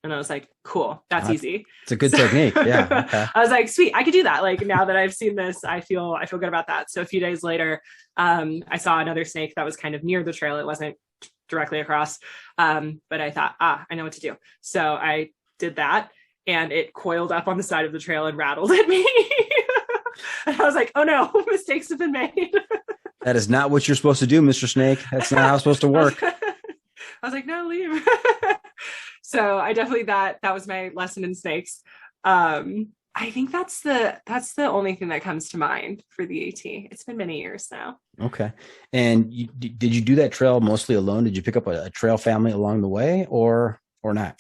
And I was like, cool, that's easy. It's a good technique. Yeah. Okay. I was like, sweet, I could do that. Like now that I've seen this, I feel good about that. So a few days later, I saw another snake that was kind of near the trail. It wasn't directly across. But I thought, I know what to do. So I did that. And it coiled up on the side of the trail and rattled at me. And I was like, oh no, mistakes have been made. That is not what you're supposed to do, Mr. Snake. That's not how it's supposed to work. I was like, no, leave. So I definitely, that was my lesson in snakes. I think that's the only thing that comes to mind for the AT. It's been many years now. Okay. And did you do that trail mostly alone? Did you pick up a trail family along the way or not?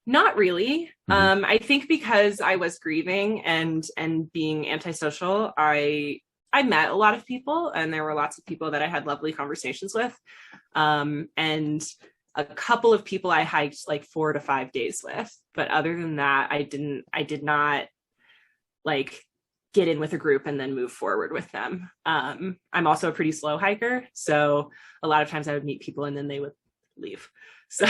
Not really. Mm-hmm. I think because I was grieving and being antisocial, I met a lot of people and there were lots of people that I had lovely conversations with. And a couple of people I hiked like 4 to 5 days with. But other than that, I did not like get in with a group and then move forward with them. I'm also a pretty slow hiker. So a lot of times I would meet people and then they would leave. So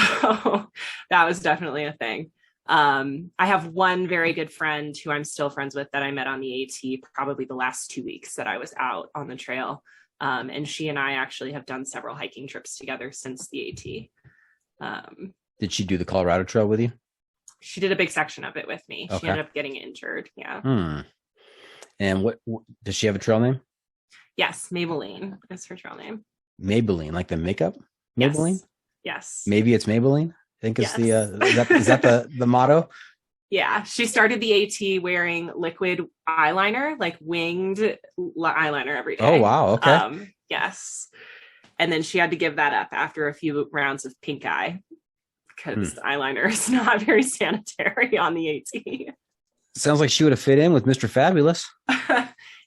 that was definitely a thing. I have one very good friend who I'm still friends with that I met on the AT probably the last 2 weeks that I was out on the trail. And she and I actually have done several hiking trips together since the AT. Did she do the Colorado Trail with you? She did a big section of it with me. Okay. She ended up getting injured. Yeah. And what does she have a trail name? Yes. Maybelline is her trail name. Maybelline, like the makeup? Maybelline? Yes. Maybe it's Maybelline. I think it's is that the motto? Yeah. She started the AT wearing liquid eyeliner, like winged eyeliner every day. Oh, wow. Okay. Yes. And then she had to give that up after a few rounds of pink eye because eyeliner is not very sanitary on the AT. Sounds like she would have fit in with Mr. Fabulous.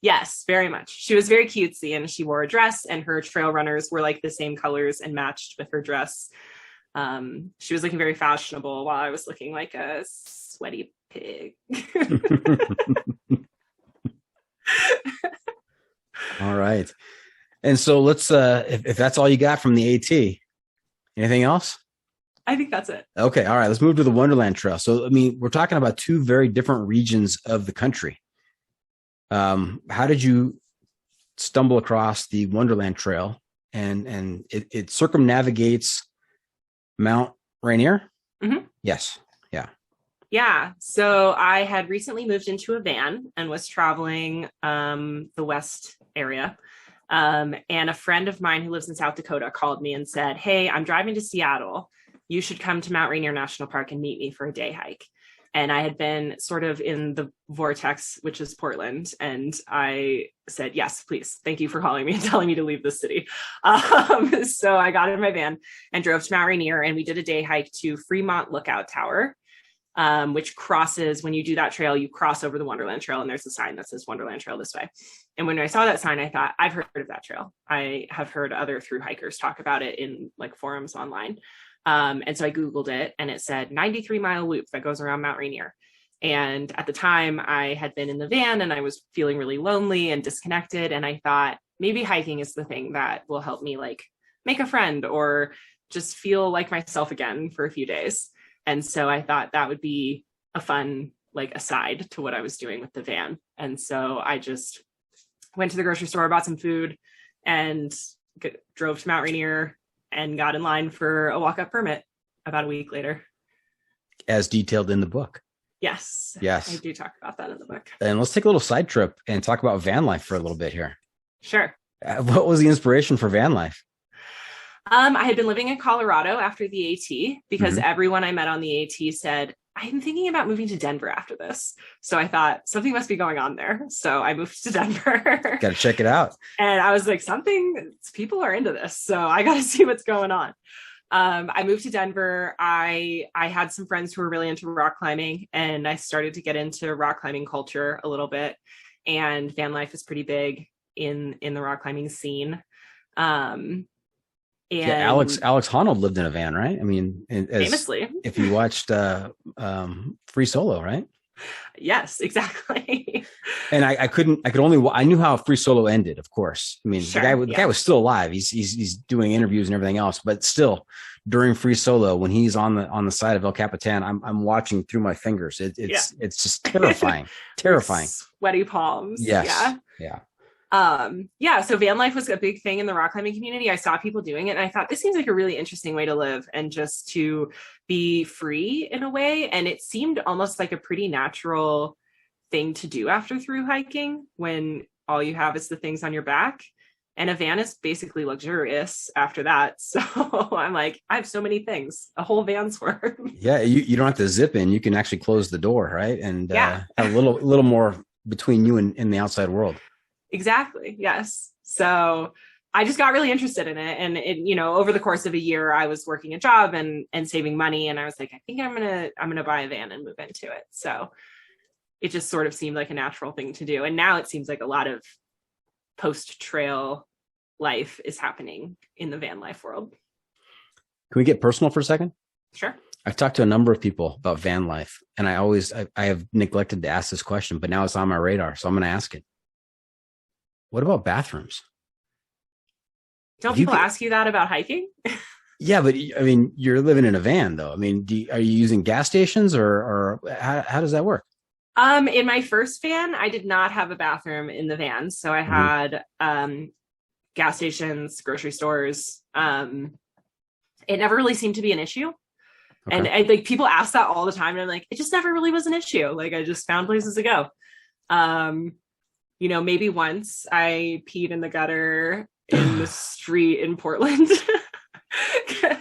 Yes, very much. She was very cutesy and she wore a dress and her trail runners were like the same colors and matched with her dress. She was looking very fashionable while I was looking like a sweaty pig. All right. And so let's, if that's all you got from the AT, anything else? I think that's it. Okay. All right. Let's move to the Wonderland Trail. So, I mean, we're talking about 2 very different regions of the country. How did you stumble across the Wonderland Trail and it circumnavigates Mount Rainier? Mm-hmm. Yes. Yeah. Yeah. So I had recently moved into a van and was traveling the West area. And a friend of mine who lives in South Dakota called me and said, hey, I'm driving to Seattle. You should come to Mount Rainier National Park and meet me for a day hike. And I had been sort of in the vortex, which is Portland. And I said, yes, please. Thank you for calling me and telling me to leave the city. So I got in my van and drove to Mount Rainier, and we did a day hike to Fremont Lookout Tower, which crosses, when you do that trail, you cross over the Wonderland Trail, and there's a sign that says Wonderland Trail this way. And when I saw that sign, I thought, I've heard of that trail. I have heard other thru hikers talk about it in like forums online. And so I Googled it, and it said 93-mile loop that goes around Mount Rainier. And at the time I had been in the van and I was feeling really lonely and disconnected. And I thought maybe hiking is the thing that will help me like make a friend or just feel like myself again for a few days. And so I thought that would be a fun, like, aside to what I was doing with the van. And so I just went to the grocery store, bought some food, and drove to Mount Rainier and got in line for a walk-up permit about a week later. As detailed in the book. Yes. Yes. I do talk about that in the book. And let's take a little side trip and talk about van life for a little bit here. Sure. What was the inspiration for van life? I had been living in Colorado after the AT because everyone I met on the AT said, I'm thinking about moving to Denver after this. So I thought something must be going on there. So I moved to Denver. Got to check it out. And I was like, people are into this. So I got to see what's going on. I moved to Denver. I had some friends who were really into rock climbing, and I started to get into rock climbing culture a little bit. And van life is pretty big in the rock climbing scene. And Alex Honnold lived in a van, right? I mean, famously, if you watched Free Solo, right? Yes, exactly. And I knew how Free Solo ended, of course. I mean, sure, the guy was still alive. He's doing interviews and everything else, but still, during Free Solo, when he's on the side of El Capitan, I'm watching through my fingers. It's just terrifying, terrifying. Sweaty palms. Yes. Yeah. So van life was a big thing in the rock climbing community. I saw people doing it, and I thought this seems like a really interesting way to live and just to be free in a way. And it seemed almost like a pretty natural thing to do after through hiking when all you have is the things on your back. And a van is basically luxurious after that. So I'm like, I have so many things, a whole van's worth. Yeah. You don't have to zip in. You can actually close the door, right? And have a little more between you and the outside world. Exactly. Yes. So I just got really interested in it. And it, over the course of a year, I was working a job and saving money. And I was like, I think I'm going to buy a van and move into it. So it just sort of seemed like a natural thing to do. And now it seems like a lot of post-trail life is happening in the van life world. Can we get personal for a second? Sure. I've talked to a number of people about van life, and I have neglected to ask this question, but now it's on my radar. So I'm going to ask it. What about bathrooms? Don't people ask you that about hiking? Yeah, but I mean, you're living in a van, though. I mean, are you using gas stations, or how does that work? In my first van, I did not have a bathroom in the van, so I had gas stations, grocery stores. It never really seemed to be an issue, and like people ask that all the time, and I'm like, it just never really was an issue. Like I just found places to go. Maybe once I peed in the gutter in the street in Portland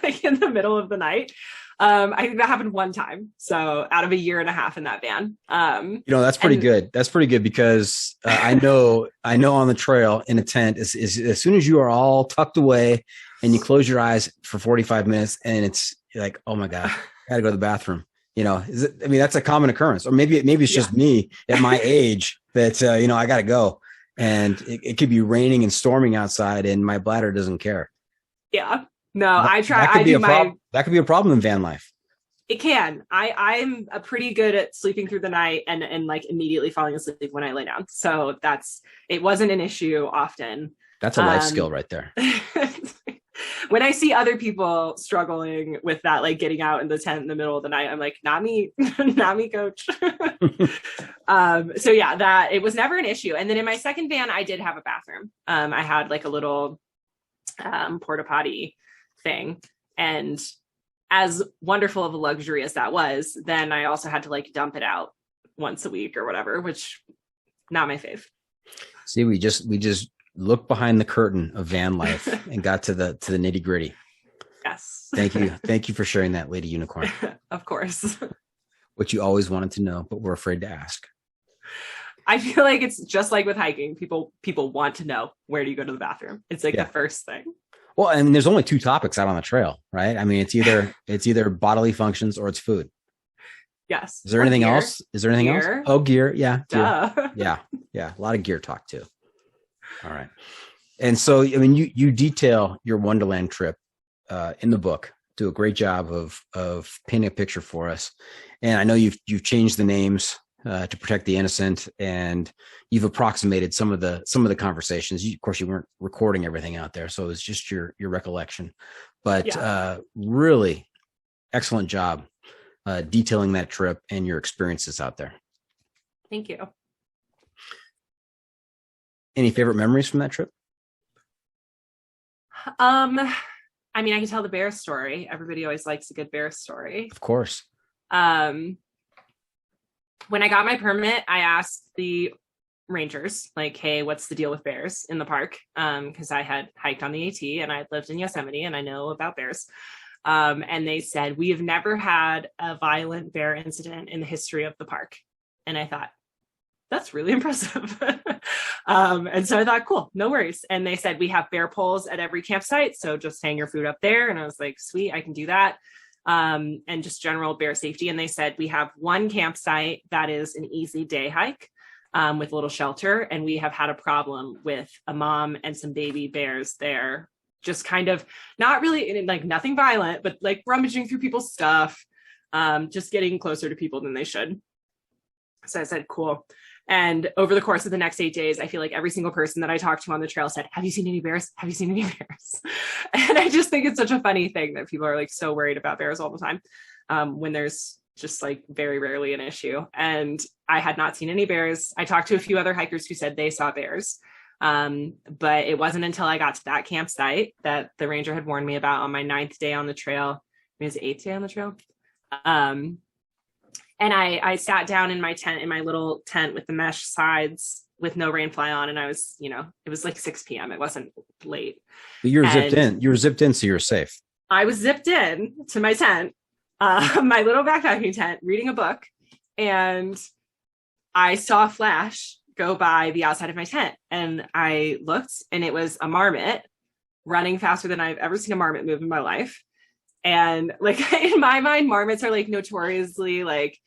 like in the middle of the night. I think that happened one time. So out of a year and a half in that van. That's pretty good. That's pretty good because I know on the trail in a tent is as soon as you are all tucked away and you close your eyes for 45 minutes and it's like, oh my God, I gotta go to the bathroom. That's a common occurrence, or maybe it's just me at my age that, I got to go, and it could be raining and storming outside and my bladder doesn't care. Yeah, no, I try. That could be a problem in van life. It can. I'm pretty good at sleeping through the night and like immediately falling asleep when I lay down. So it wasn't an issue often. That's a life skill right there. When I see other people struggling with that, like getting out in the tent in the middle of the night, I'm like, not me, not me, coach. So yeah, that it was never an issue. And then in my second van, I did have a bathroom. I had like a little porta potty thing. And as wonderful of a luxury as that was, then I also had to like dump it out once a week or whatever, which not my fave. See, we just looked behind the curtain of van life and got to the nitty gritty. Yes. Thank you. Thank you for sharing that, Lady Unicorn. Of course. What you always wanted to know, but were afraid to ask. I feel like it's just like with hiking. People want to know, where do you go to the bathroom? It's like the first thing. Well, and there's only 2 topics out on the trail, right? I mean, it's either bodily functions or it's food. Yes. Is there anything else? Is there anything else? Oh, gear. Yeah. Duh. Gear. Yeah. A lot of gear talk too. All right. And so, I mean, you detail your Wonderland trip in the book. Do a great job of painting a picture for us. And I know you've changed the names to protect the innocent, and you've approximated some of the conversations. Of course, you weren't recording everything out there, so it was just your recollection. But really excellent job detailing that trip and your experiences out there. Thank you. Any favorite memories from that trip? I mean, I can tell the bear story. Everybody always likes a good bear story. Of course. When I got my permit, I asked the rangers, like, hey, what's the deal with bears in the park? Because I had hiked on the AT and I had lived in Yosemite and I know about bears. And they said, we have never had a violent bear incident in the history of the park. And I thought, that's really impressive. And so I thought, cool, no worries. And they said, we have bear poles at every campsite, so just hang your food up there. And I was like, sweet, I can do that. And just general bear safety. And they said, we have one campsite that is an easy day hike with a little shelter. And we have had a problem with a mom and some baby bears there, just kind of not really like nothing violent, but like rummaging through people's stuff, just getting closer to people than they should. So I said, cool. And over the course of the next 8 days, I feel like every single person that I talked to on the trail said, have you seen any bears? Have you seen any bears? And I just think it's such a funny thing that people are like so worried about bears all the time when there's just like very rarely an issue. And I had not seen any bears. I talked to a few other hikers who said they saw bears. But it wasn't until I got to that campsite that the ranger had warned me about on my 9th day on the trail. It was 8th day on the trail. And I sat down in my tent, in my little tent with the mesh sides with no rain fly on. And I was, it was like 6 p.m. It wasn't late. But you were zipped in. You were zipped in, so you were safe. I was zipped in to my tent, my little backpacking tent, reading a book. And I saw a flash go by the outside of my tent. And I looked, and it was a marmot running faster than I've ever seen a marmot move in my life. And like in my mind, marmots are like notoriously like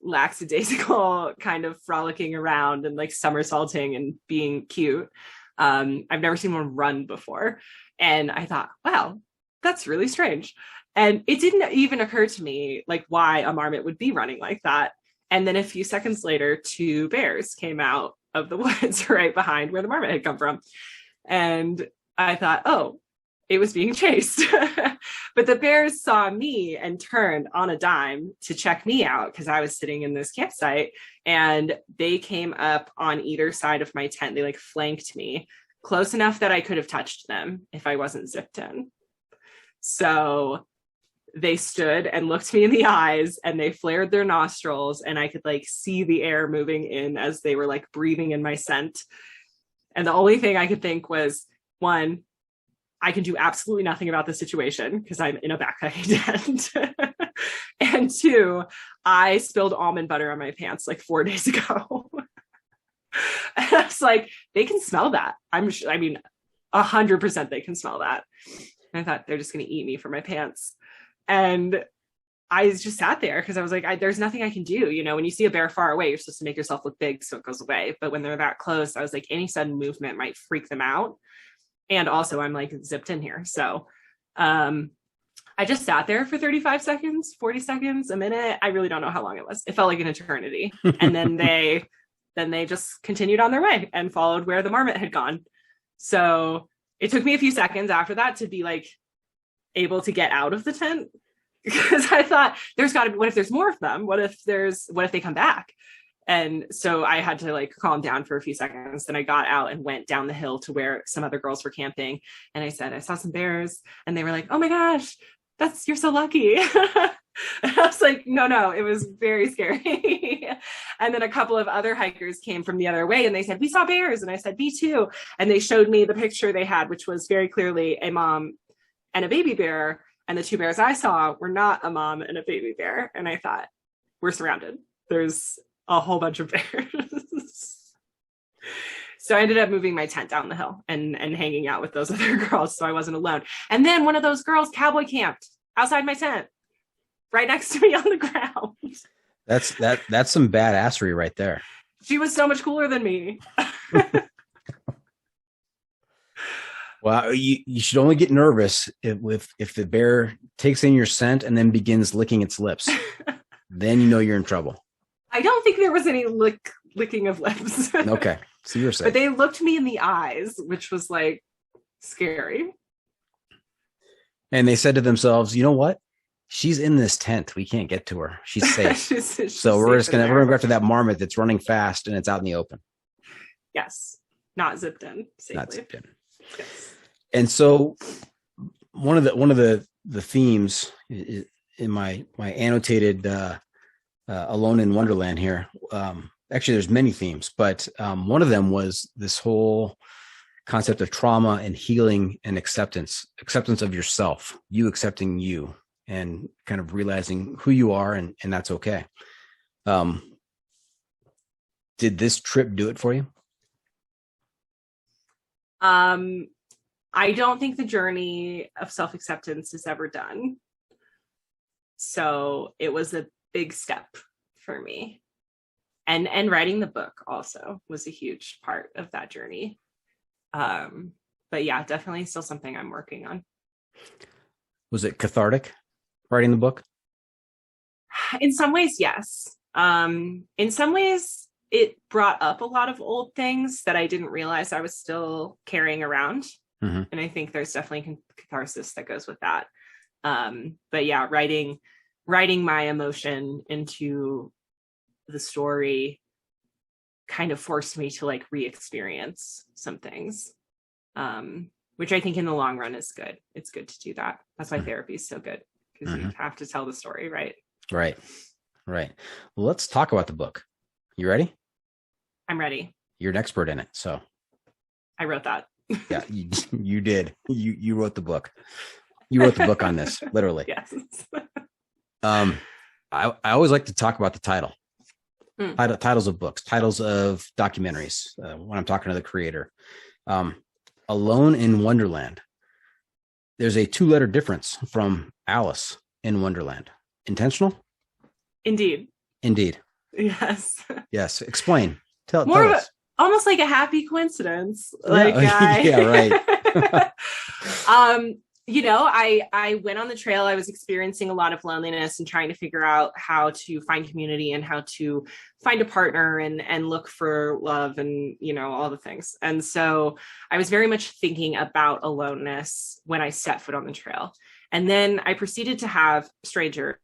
lackadaisical, kind of frolicking around and like somersaulting and being cute. I've never seen one run before. And I thought, wow, that's really strange. And it didn't even occur to me like why a marmot would be running like that. And then a few seconds later, 2 bears came out of the woods right behind where the marmot had come from. And I thought, oh, it was being chased. But the bears saw me and turned on a dime to check me out because I was sitting in this campsite, and they came up on either side of my tent. They like flanked me close enough that I could have touched them if I wasn't zipped in. So they stood and looked me in the eyes, and they flared their nostrils, and I could like see the air moving in as they were like breathing in my scent. And the only thing I could think was, one, I can do absolutely nothing about the situation because I'm in a backpacking tent. And 2, I spilled almond butter on my pants like 4 days ago. And I was like, they can smell that. I mean, 100% they can smell that. And I thought they're just going to eat me for my pants. And I just sat there because I was like, there's nothing I can do. When you see a bear far away, you're supposed to make yourself look big so it goes away. But when they're that close, I was like, any sudden movement might freak them out. And also I'm like zipped in here. So I just sat there for 35 seconds, 40 seconds, a minute. I really don't know how long it was. It felt like an eternity. And then they just continued on their way and followed where the marmot had gone. So it took me a few seconds after that to be like able to get out of the tent, because I thought there's got to be, what if there's more of them? What if they come back? And so I had to like calm down for a few seconds. Then I got out and went down the hill to where some other girls were camping. And I said, I saw some bears. And they were like, oh my gosh, you're so lucky. And I was like, no, it was very scary. And then a couple of other hikers came from the other way and they said, we saw bears. And I said, me too. And they showed me the picture they had, which was very clearly a mom and a baby bear. And the 2 bears I saw were not a mom and a baby bear. And I thought, we're surrounded. There's a whole bunch of bears. So I ended up moving my tent down the hill and hanging out with those other girls, so I wasn't alone. And then one of those girls cowboy camped outside my tent, right next to me on the ground. That's some badassery right there. She was so much cooler than me. Well, you should only get nervous if the bear takes in your scent and then begins licking its lips. Then you know you're in trouble. I don't think there was any licking of lips. Okay, so you're safe. But they looked me in the eyes, which was like scary. And they said to themselves, you know what? She's in this tent. We can't get to her. She's safe. she's so we're safe going to go after that marmot that's running fast and it's out in the open. Yes. Not zipped in safely. Not zipped in. Yes. And so one of the themes in my annotated Alone in Wonderland here, actually there's many themes, but one of them was this whole concept of trauma and healing and acceptance of yourself, you accepting you and kind of realizing who you are and that's okay. Did this trip do it for you? I don't think the journey of self-acceptance is ever done. So it was a big step for me. And writing the book also was a huge part of that journey. But yeah, definitely still something I'm working on. Was it cathartic writing the book? In some ways, yes. In some ways, it brought up a lot of old things that I didn't realize I was still carrying around. Mm-hmm. And I think there's definitely catharsis that goes with that. But yeah, writing my emotion into the story kind of forced me to like re-experience some things, which I think in the long run is good. It's good to do that. That's why therapy is so good, because you have to tell the story, right? Right. Well, let's talk about the book. You ready? I'm ready. You're an expert in it, so. I wrote that. Yeah, you did. You wrote the book. You wrote the book on this, literally. Yes. I always like to talk about the title. Titles of books, titles of documentaries, when I'm talking to the creator. Alone in Wonderland. There's a 2-letter difference from Alice in Wonderland. Intentional? Indeed. Yes. Yes. Explain. Tell us. Of almost like a happy coincidence. Like right. I went on the trail. I was experiencing a lot of loneliness and trying to figure out how to find community and how to find a partner and look for love and, all the things. And so I was very much thinking about aloneness when I set foot on the trail. And then I proceeded to have strangers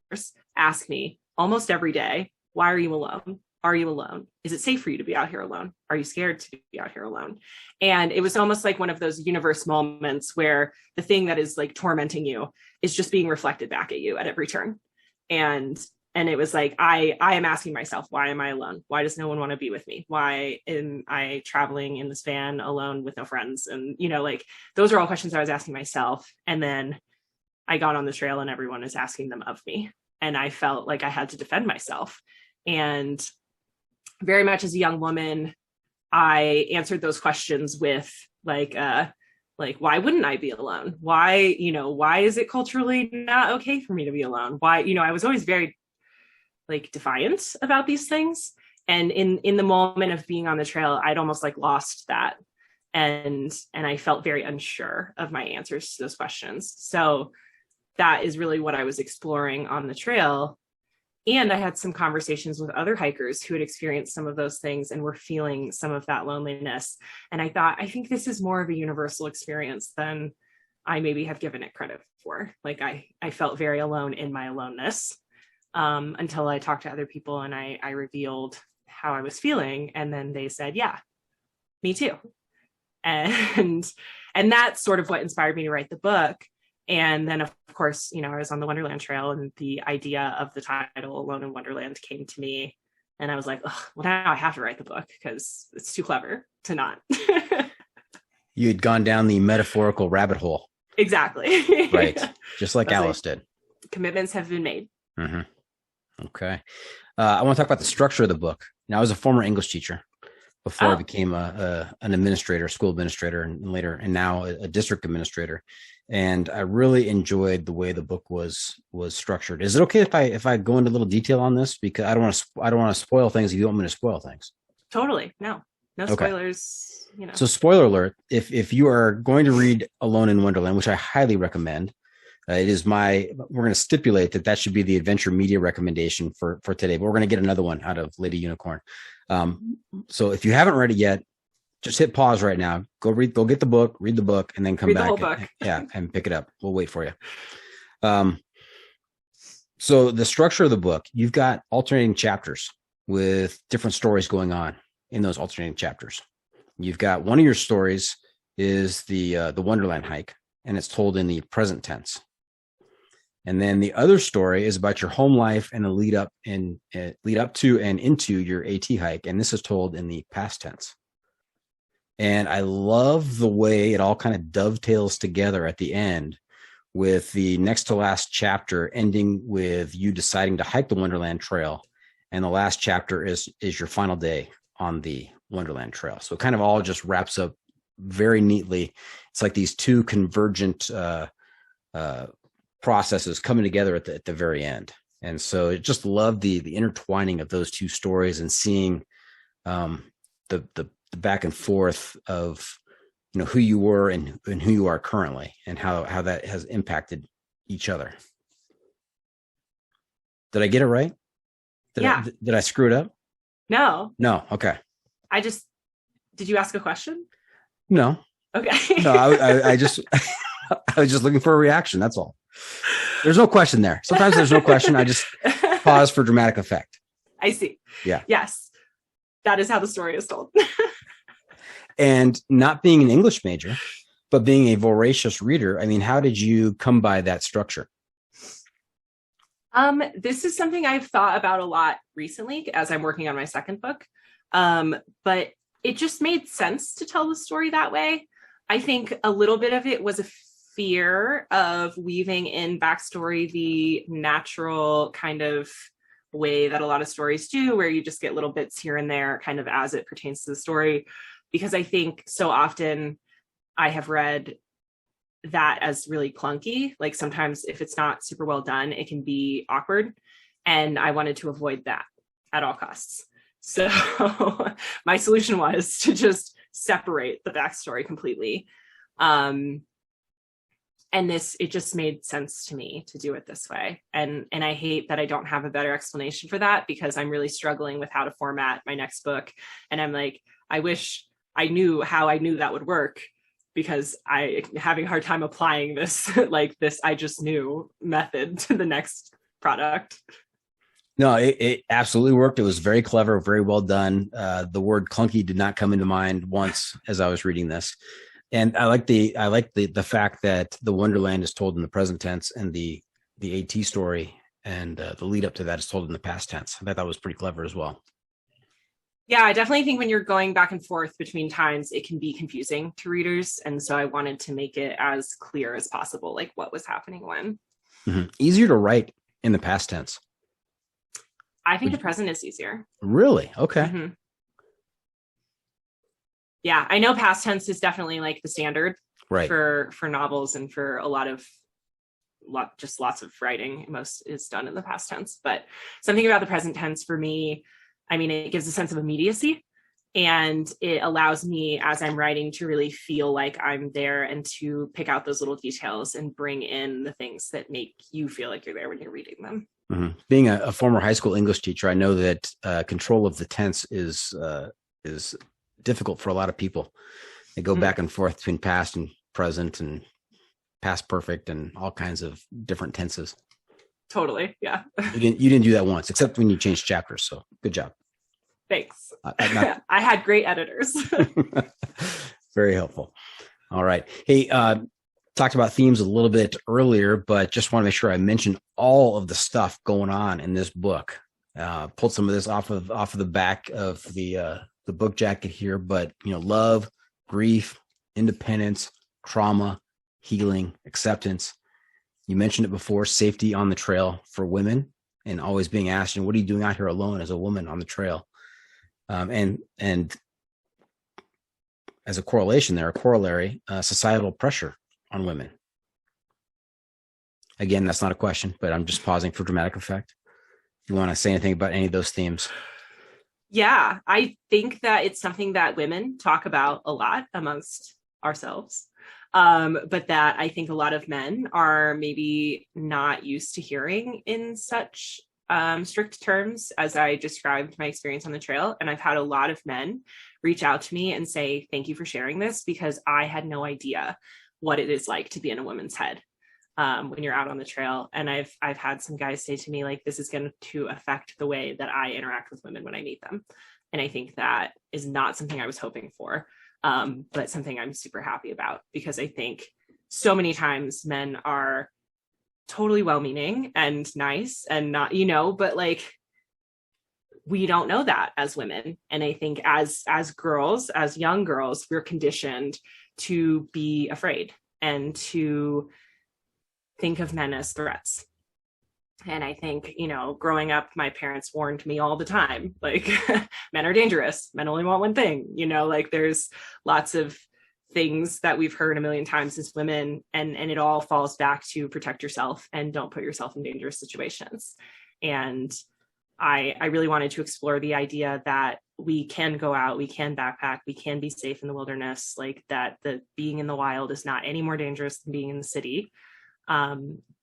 ask me almost every day, why are you alone? Are you alone? Is it safe for you to be out here alone? Are you scared to be out here alone? And it was almost like one of those universe moments where the thing that is like tormenting you is just being reflected back at you at every turn. And it was like, I am asking myself, why am I alone? Why does no one want to be with me? Why am I traveling in this van alone with no friends? And, those are all questions I was asking myself. And then I got on the trail and everyone is asking them of me. And I felt like I had to defend myself. And very much as a young woman, I answered those questions with why wouldn't I be alone? Why is it culturally not okay for me to be alone? Why, I was always very defiant about these things. And in the moment of being on the trail, I'd almost lost that. And I felt very unsure of my answers to those questions. So that is really what I was exploring on the trail. And I had some conversations with other hikers who had experienced some of those things and were feeling some of that loneliness. And I thought, I think this is more of a universal experience than I maybe have given it credit for. I felt very alone in my aloneness until I talked to other people and I revealed how I was feeling. And then they said, yeah, me too. And that's sort of what inspired me to write the book. And then, of course, I was on the Wonderland Trail and the idea of the title Alone in Wonderland came to me. And I was like, oh, well, now I have to write the book because it's too clever to not. You had gone down the metaphorical rabbit hole. Exactly. Right. Just like Alice did. Commitments have been made. Mm-hmm. Okay. I want to talk about the structure of the book. Now, I was a former English teacher before I Oh, became an administrator, school administrator, and now a district administrator. And I really enjoyed the way the book was structured. Is it okay if I go into a little detail on this, because I don't want to spoil things if you want me to spoil things? totally. No Okay. spoilers, So, spoiler alert: if you are going to read Alone in Wonderland, which I highly recommend, we're going to stipulate that should be the adventure media recommendation for today. But we're going to get another one out of Lady Unicorn. So if you haven't read it yet, just hit pause right now. Go get the book, read the book, and then come Read the back. whole book. And pick it up. We'll wait for you. So the structure of the book, you've got alternating chapters with different stories going on in those alternating chapters. You've got one of your stories is the Wonderland hike, and it's told in the present tense. And then the other story is about your home life and the lead up to and into your AT hike. And this is told in the past tense. And I love the way it all kind of dovetails together at the end, with the next to last chapter ending with you deciding to hike the Wonderland Trail. And the last chapter is your final day on the Wonderland Trail. So it kind of all just wraps up very neatly. It's like these two convergent processes coming together at the very end. And so I just love the intertwining of those two stories, and seeing the back and forth of, you know, who you were and who you are currently, and how that has impacted each other. Did I get it right? Did I screw it up? No. Okay. Did you ask a question? No. Okay. No, I just I was just looking for a reaction. That's all. There's no question there. Sometimes there's no question. I just pause for dramatic effect. I see. Yeah. Yes. That is how the story is told. And not being an English major, but being a voracious reader, I mean, how did you come by that structure? This is something I've thought about a lot recently as I'm working on my second book. But it just made sense to tell the story that way. I think a little bit of it was a fear of weaving in backstory the natural kind of way that a lot of stories do, where you just get little bits here and there kind of as it pertains to the story. Because I think so often I have read that as really clunky. Like sometimes if it's not super well done, it can be awkward. And I wanted to avoid that at all costs. So my solution was to just separate the backstory completely. And it just made sense to me to do it this way. And I hate that I don't have a better explanation for that, because I'm really struggling with how to format my next book. And I'm like, I wish I knew how I knew that would work, because I'm having a hard time applying this, like this I just knew method to the next product. No, it absolutely worked. It was very clever, very well done. The word clunky did not come into mind once as I was reading this. And I like the fact that the Wonderland is told in the present tense, and the AT story and the lead up to that is told in the past tense. I thought that was pretty clever as well. Yeah, I definitely think when you're going back and forth between times, it can be confusing to readers. And so I wanted to make it as clear as possible, like what was happening when. Mm-hmm. Easier to write in the past tense. I think the present is easier. Really? Okay. Mm-hmm. Yeah, I know past tense is definitely like the standard, right, for novels, and for a lot of lots of writing. Most is done in the past tense, but something about the present tense for me, I mean, it gives a sense of immediacy, and it allows me as I'm writing to really feel like I'm there, and to pick out those little details and bring in the things that make you feel like you're there when you're reading them. Mm-hmm. Being a former high school English teacher, I know that control of the tense is difficult for a lot of people. They go back and forth between past and present and past perfect and all kinds of different tenses. Totally. Yeah. You didn't do that once, except when you changed chapters. So good job. Thanks. I had great editors. Very helpful. All right. Hey, talked about themes a little bit earlier, but just want to make sure I mention all of the stuff going on in this book. Pulled some of this off of the back of the book jacket here, but love, grief, independence, trauma, healing, acceptance. You mentioned it before, safety on the trail for women and always being asked, what are you doing out here alone as a woman on the trail? And as a correlation there, a corollary, societal pressure on women. Again, that's not a question, but I'm just pausing for dramatic effect. If you want to say anything about any of those themes. Yeah, I think that it's something that women talk about a lot amongst ourselves. But that I think a lot of men are maybe not used to hearing in such strict terms as I described my experience on the trail. And I've had a lot of men reach out to me and say, thank you for sharing this, because I had no idea what it is like to be in a woman's head when you're out on the trail. And I've had some guys say to me, like, this is going to affect the way that I interact with women when I meet them. And I think that is not something I was hoping for. But something I'm super happy about, because I think so many times men are totally well-meaning and nice and not, but like, we don't know that as women. And I think as girls, as young girls, we're conditioned to be afraid and to think of men as threats. And I think, growing up, my parents warned me all the time, like, men are dangerous. Men only want one thing, like there's lots of things that we've heard a million times as women, and it all falls back to protect yourself and don't put yourself in dangerous situations. And I really wanted to explore the idea that we can go out, we can backpack, we can be safe in the wilderness, like that the being in the wild is not any more dangerous than being in the city.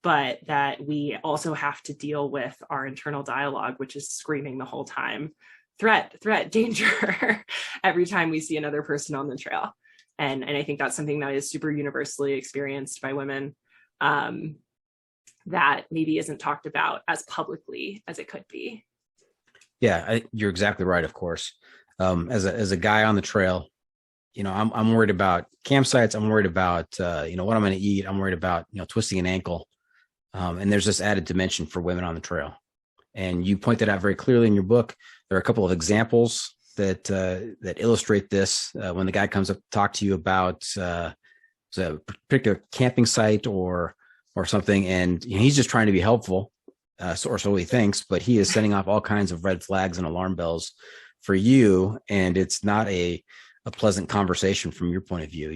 But that we also have to deal with our internal dialogue, which is screaming the whole time, threat, danger, every time we see another person on the trail. And I think that's something that is super universally experienced by women, that maybe isn't talked about as publicly as it could be. Yeah, you're exactly right. Of course, as a guy on the trail, I'm worried about campsites. I'm worried about, what I'm going to eat. I'm worried about, twisting an ankle. And there's this added dimension for women on the trail. And you point that out very clearly in your book. There are a couple of examples that illustrate this. When the guy comes up to talk to you about a particular camping site or something, and he's just trying to be helpful, or so he thinks, but he is setting off all kinds of red flags and alarm bells for you. And it's not a pleasant conversation from your point of view.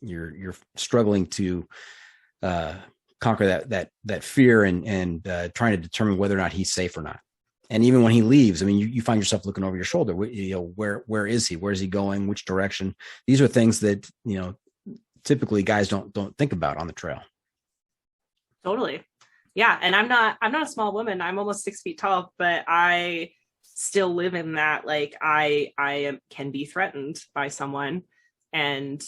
You're struggling to conquer that fear and trying to determine whether or not he's safe or not. And even when he leaves, I mean, you find yourself looking over your shoulder. Where is he? Where is he going? Which direction? These are things that typically guys don't think about on the trail. Totally, yeah. And I'm not a small woman. I'm almost 6 feet tall, but I still live in that, like, I can be threatened by someone, and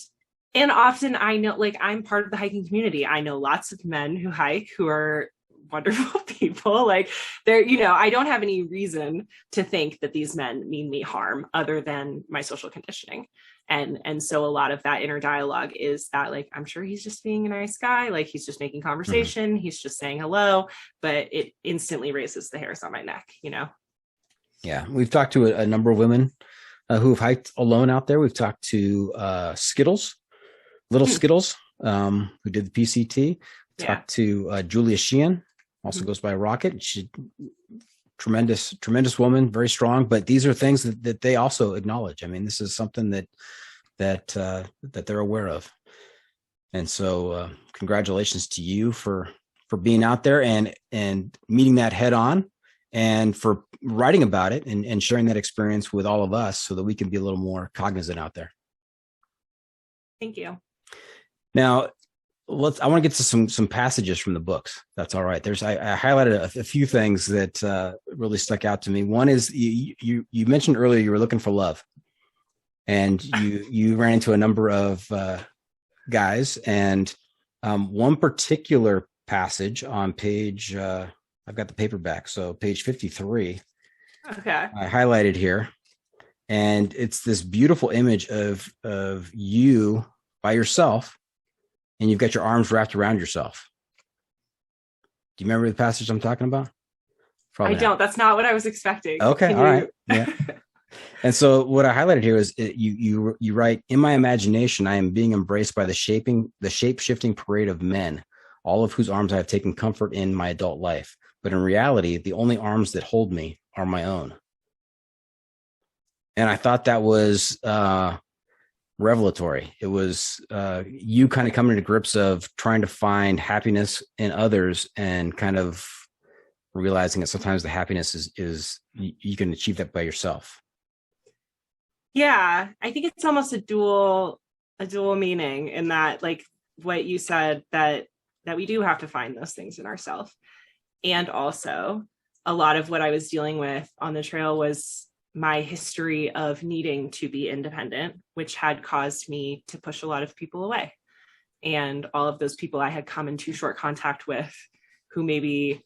often I know, like, I'm part of the hiking community. I know lots of men who hike who are wonderful people. Like, they're, I don't have any reason to think that these men mean me harm other than my social conditioning. And so a lot of that inner dialogue is that, like, I'm sure he's just being a nice guy. Like, he's just making conversation. Mm-hmm. He's just saying hello, but it instantly raises the hairs on my neck, Yeah. We've talked to a number of women who've hiked alone out there. We've talked to Skittles, Little Skittles, who did the PCT. Talked to Julia Sheehan, also goes by Rocket. She's tremendous woman, very strong. But these are things that they also acknowledge. I mean, this is something that they're aware of. And so congratulations to you for being out there and meeting that head on, and for writing about it and sharing that experience with all of us so that we can be a little more cognizant out there. Thank you. Now, I want to get to some passages from the books. That's all right. I highlighted a few things that really stuck out to me. One is you mentioned earlier you were looking for love, and you ran into a number of guys, and one particular passage on page, I've got the paperback, so page 53. Okay. I highlighted here, and it's this beautiful image of you by yourself, and you've got your arms wrapped around yourself. Do you remember the passage I'm talking about? Probably I don't. That's not what I was expecting. Okay, all right. Yeah. And so what I highlighted here is you write, in my imagination, I am being embraced by the shape-shifting parade of men, all of whose arms I have taken comfort in my adult life. but in reality, the only arms that hold me are my own. And I thought that was revelatory. It was you kind of coming to grips of trying to find happiness in others and kind of realizing that sometimes the happiness is you can achieve that by yourself. Yeah, I think it's almost a dual meaning in that, like what you said, that we do have to find those things in ourselves. And also a lot of what I was dealing with on the trail was my history of needing to be independent, which had caused me to push a lot of people away. And all of those people I had come into short contact with who maybe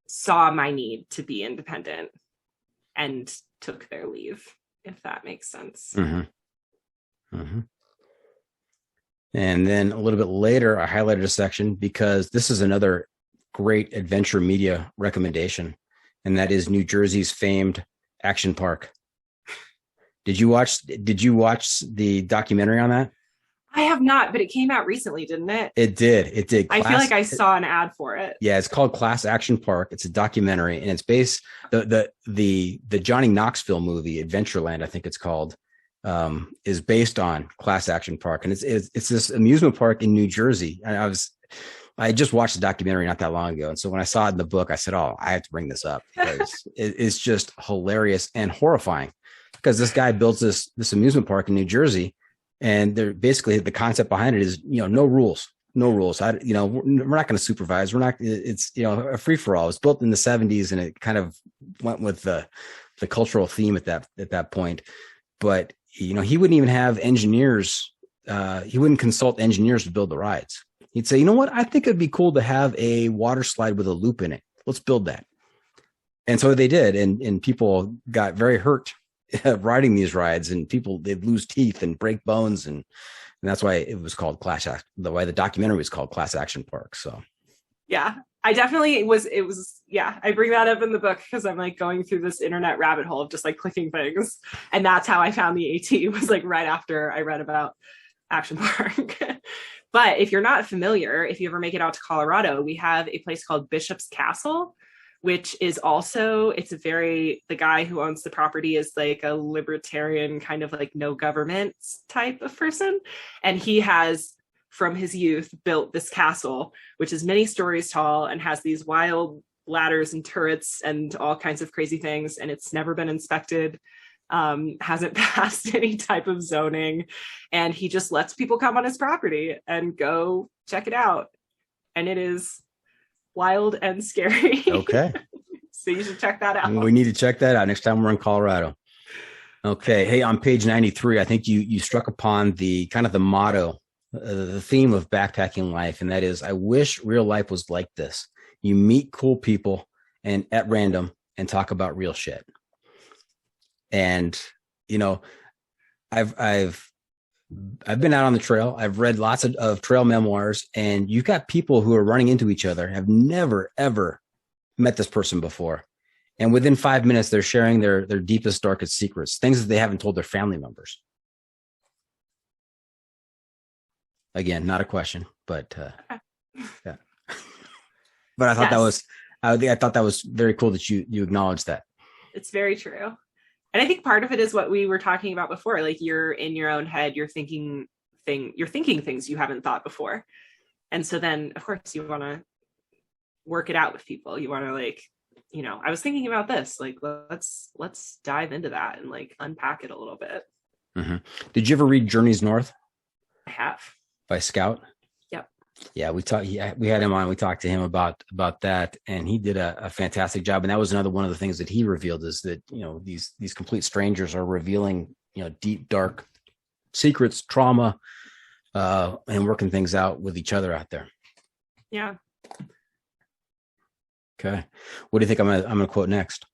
saw my need to be independent and took their leave, if that makes sense. Mm-hmm. Mm-hmm. And then a little bit later, I highlighted a section because this is another great adventure media recommendation, and that is New Jersey's famed Action Park. Did you watch the documentary on that? I have not, but it came out recently, didn't it? It did. I feel like I saw an ad for it. Yeah, it's called Class Action Park. It's a documentary, and it's based the Johnny Knoxville movie, Adventureland, I think it's called, is based on Class Action Park, and it's this amusement park in New Jersey. I just watched the documentary not that long ago, and so when I saw it in the book, I said, "Oh, I have to bring this up because it's just hilarious and horrifying." Because this guy builds this amusement park in New Jersey. And they're basically the concept behind it is, no rules. We're not going to supervise. It's, a free for all. It was built in the 70s and it kind of went with the cultural theme at that point. But, he wouldn't even have engineers. He wouldn't consult engineers to build the rides. He'd say, you know what? I think it'd be cool to have a water slide with a loop in it. Let's build that. And so they did. And people got very hurt riding these rides, and they'd lose teeth and break bones, and that's why it was called the documentary was called Class Action Park. So yeah, I definitely it was I bring that up in the book because I'm like going through this internet rabbit hole of just like clicking things, and that's how I found the AT, was like right after I read about Action Park. But if you're not familiar, if you ever make it out to Colorado, we have a place called Bishop's Castle, which is also, the guy who owns the property is like a libertarian kind of like no government type of person. And he has, from his youth, built this castle, which is many stories tall and has these wild ladders and turrets and all kinds of crazy things. And it's never been inspected, hasn't passed any type of zoning. And he just lets people come on his property and go check it out. And it is wild and scary. Okay. So you should check that out. We need to check that out next time we're in Colorado. Okay. Hey, on page 93, I think you struck upon the kind of the motto, the theme of backpacking life. And that is, I wish real life was like this. You meet cool people and at random and talk about real shit. And, I've been out on the trail. I've read lots of trail memoirs, and you've got people who are running into each other, have never, ever met this person before. And within 5 minutes, they're sharing their deepest, darkest secrets, things that they haven't told their family members. Again, not a question, but yeah. But I thought I thought that was very cool that you acknowledged that. It's very true. And I think part of it is what we were talking about before. Like, you're in your own head, you're thinking things you haven't thought before. And so then, of course, you want to work it out with people. You want to I was thinking about this, like, let's dive into that and like unpack it a little bit. Mm-hmm. Did you ever read Journeys North? I have. By Scout? Yep. Yeah, we had him on. We talked to him about that, and he did a fantastic job. And that was another one of the things that he revealed, is that these complete strangers are revealing deep, dark secrets, trauma, and working things out with each other out there. Yeah. Okay, what do you think I'm gonna quote next?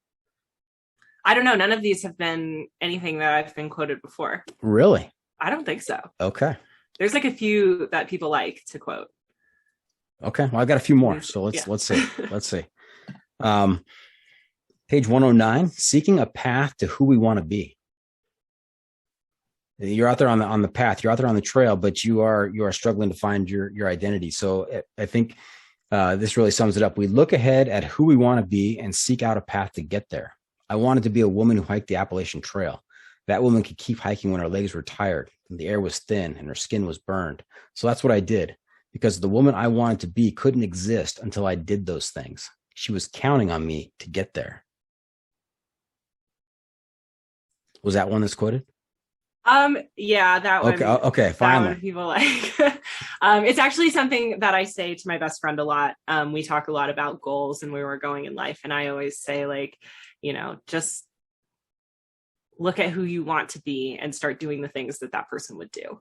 I don't know. None of these have been anything that I've been quoted before. Really? I don't think so. Okay. There's like a few that people like to quote. Okay. Well, I've got a few more. So let's see. Page 109, seeking a path to who we want to be. You're out there on the path, you're out there on the trail, but you are struggling to find your identity. So I think This really sums it up. We look ahead at who we want to be and seek out a path to get there. I wanted to be a woman who hiked the Appalachian Trail. That woman could keep hiking when her legs were tired and the air was thin and her skin was burned. So that's what I did, because the woman I wanted to be couldn't exist until I did those things. She was counting on me to get there. Was that one that's quoted? Yeah, that one. Okay, finally. That one people like. It's actually something that I say to my best friend a lot. We talk a lot about goals and where we're going in life. And I always say, like, just look at who you want to be and start doing the things that person would do.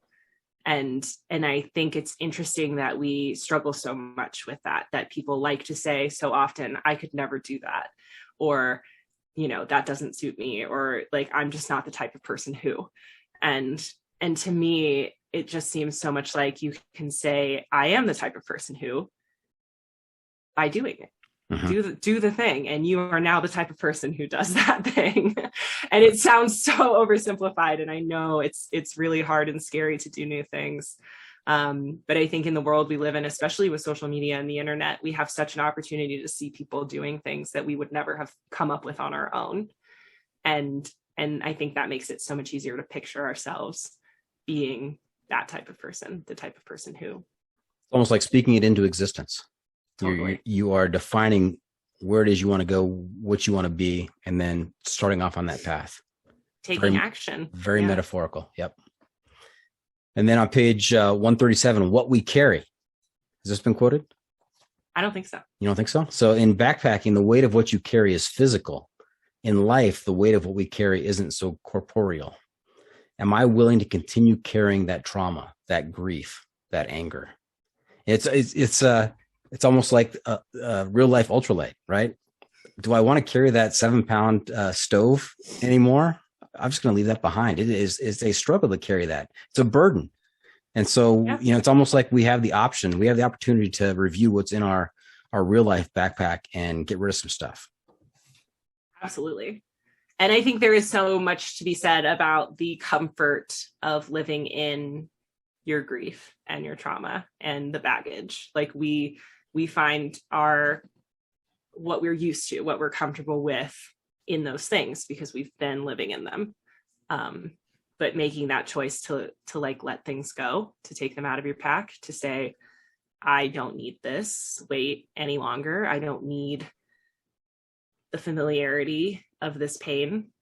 And I think it's interesting that we struggle so much with that people like to say so often, I could never do that. Or, that doesn't suit me, or like, I'm just not the type of person who. And to me, it just seems so much like you can say, I am the type of person who, by doing it, do the thing. And you are now the type of person who does that thing. And it sounds so oversimplified. And I know it's really hard and scary to do new things. But I think in the world we live in, especially with social media and the internet, we have such an opportunity to see people doing things that we would never have come up with on our own. And I think that makes it so much easier to picture ourselves being that type of person, the type of person who. Almost like speaking it into existence. Totally. You are defining where it is you want to go, what you want to be, and then starting off on that path. Taking action. Very metaphorical. Yep. And then on page 137, what we carry. Has this been quoted? I don't think so. You don't think so? So in backpacking, the weight of what you carry is physical. In life, the weight of what we carry isn't so corporeal. Am I willing to continue carrying that trauma, that grief, that anger? It's almost like a real life ultralight, right? Do I want to carry that 7-pound stove anymore? I'm just going to leave that behind. It's a struggle to carry that. It's a burden. And so, it's almost like we have the option. We have the opportunity to review what's in our real life backpack and get rid of some stuff. Absolutely. And I think there is so much to be said about the comfort of living in your grief and your trauma and the baggage. Like we find what we're used to, what we're comfortable with in those things because we've been living in them. But making that choice to like let things go, to take them out of your pack, to say, I don't need this weight any longer. I don't need the familiarity of this pain,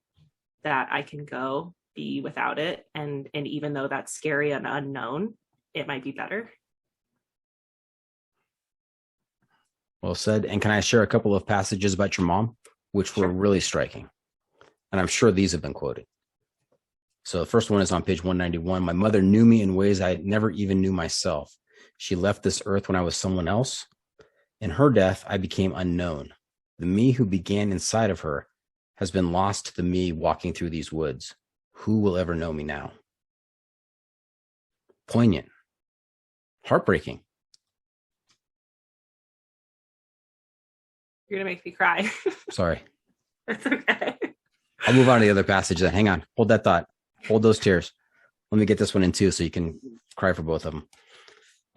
that I can go be without it. And even though that's scary and unknown, it might be better. Well said. And can I share a couple of passages about your mom, which were really striking? And I'm sure these have been quoted. So the first one is on page 191. My mother knew me in ways I never even knew myself. She left this earth when I was someone else. In her death, I became unknown. The me who began inside of her has been lost to the me walking through these woods. Who will ever know me now? Poignant. Heartbreaking. You're going to make me cry. Sorry. That's okay. I'll move on to the other passage then. Hang on. Hold that thought. Hold those tears. Let me get this one in too so you can cry for both of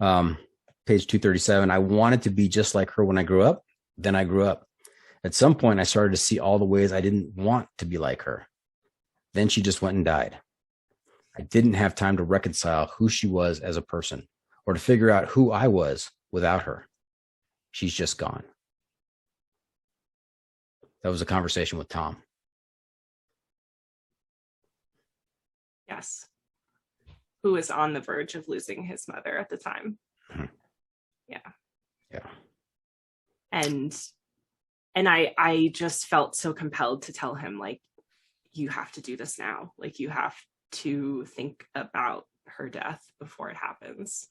them. Page 237. I wanted to be just like her when I grew up. Then I grew up. At some point, I started to see all the ways I didn't want to be like her. Then she just went and died. I didn't have time to reconcile who she was as a person or to figure out who I was without her. She's just gone. That was a conversation with Tom. Yes. Who was on the verge of losing his mother at the time. Mm-hmm. Yeah. And I just felt so compelled to tell him, like, you have to do this now. Like, you have to think about her death before it happens.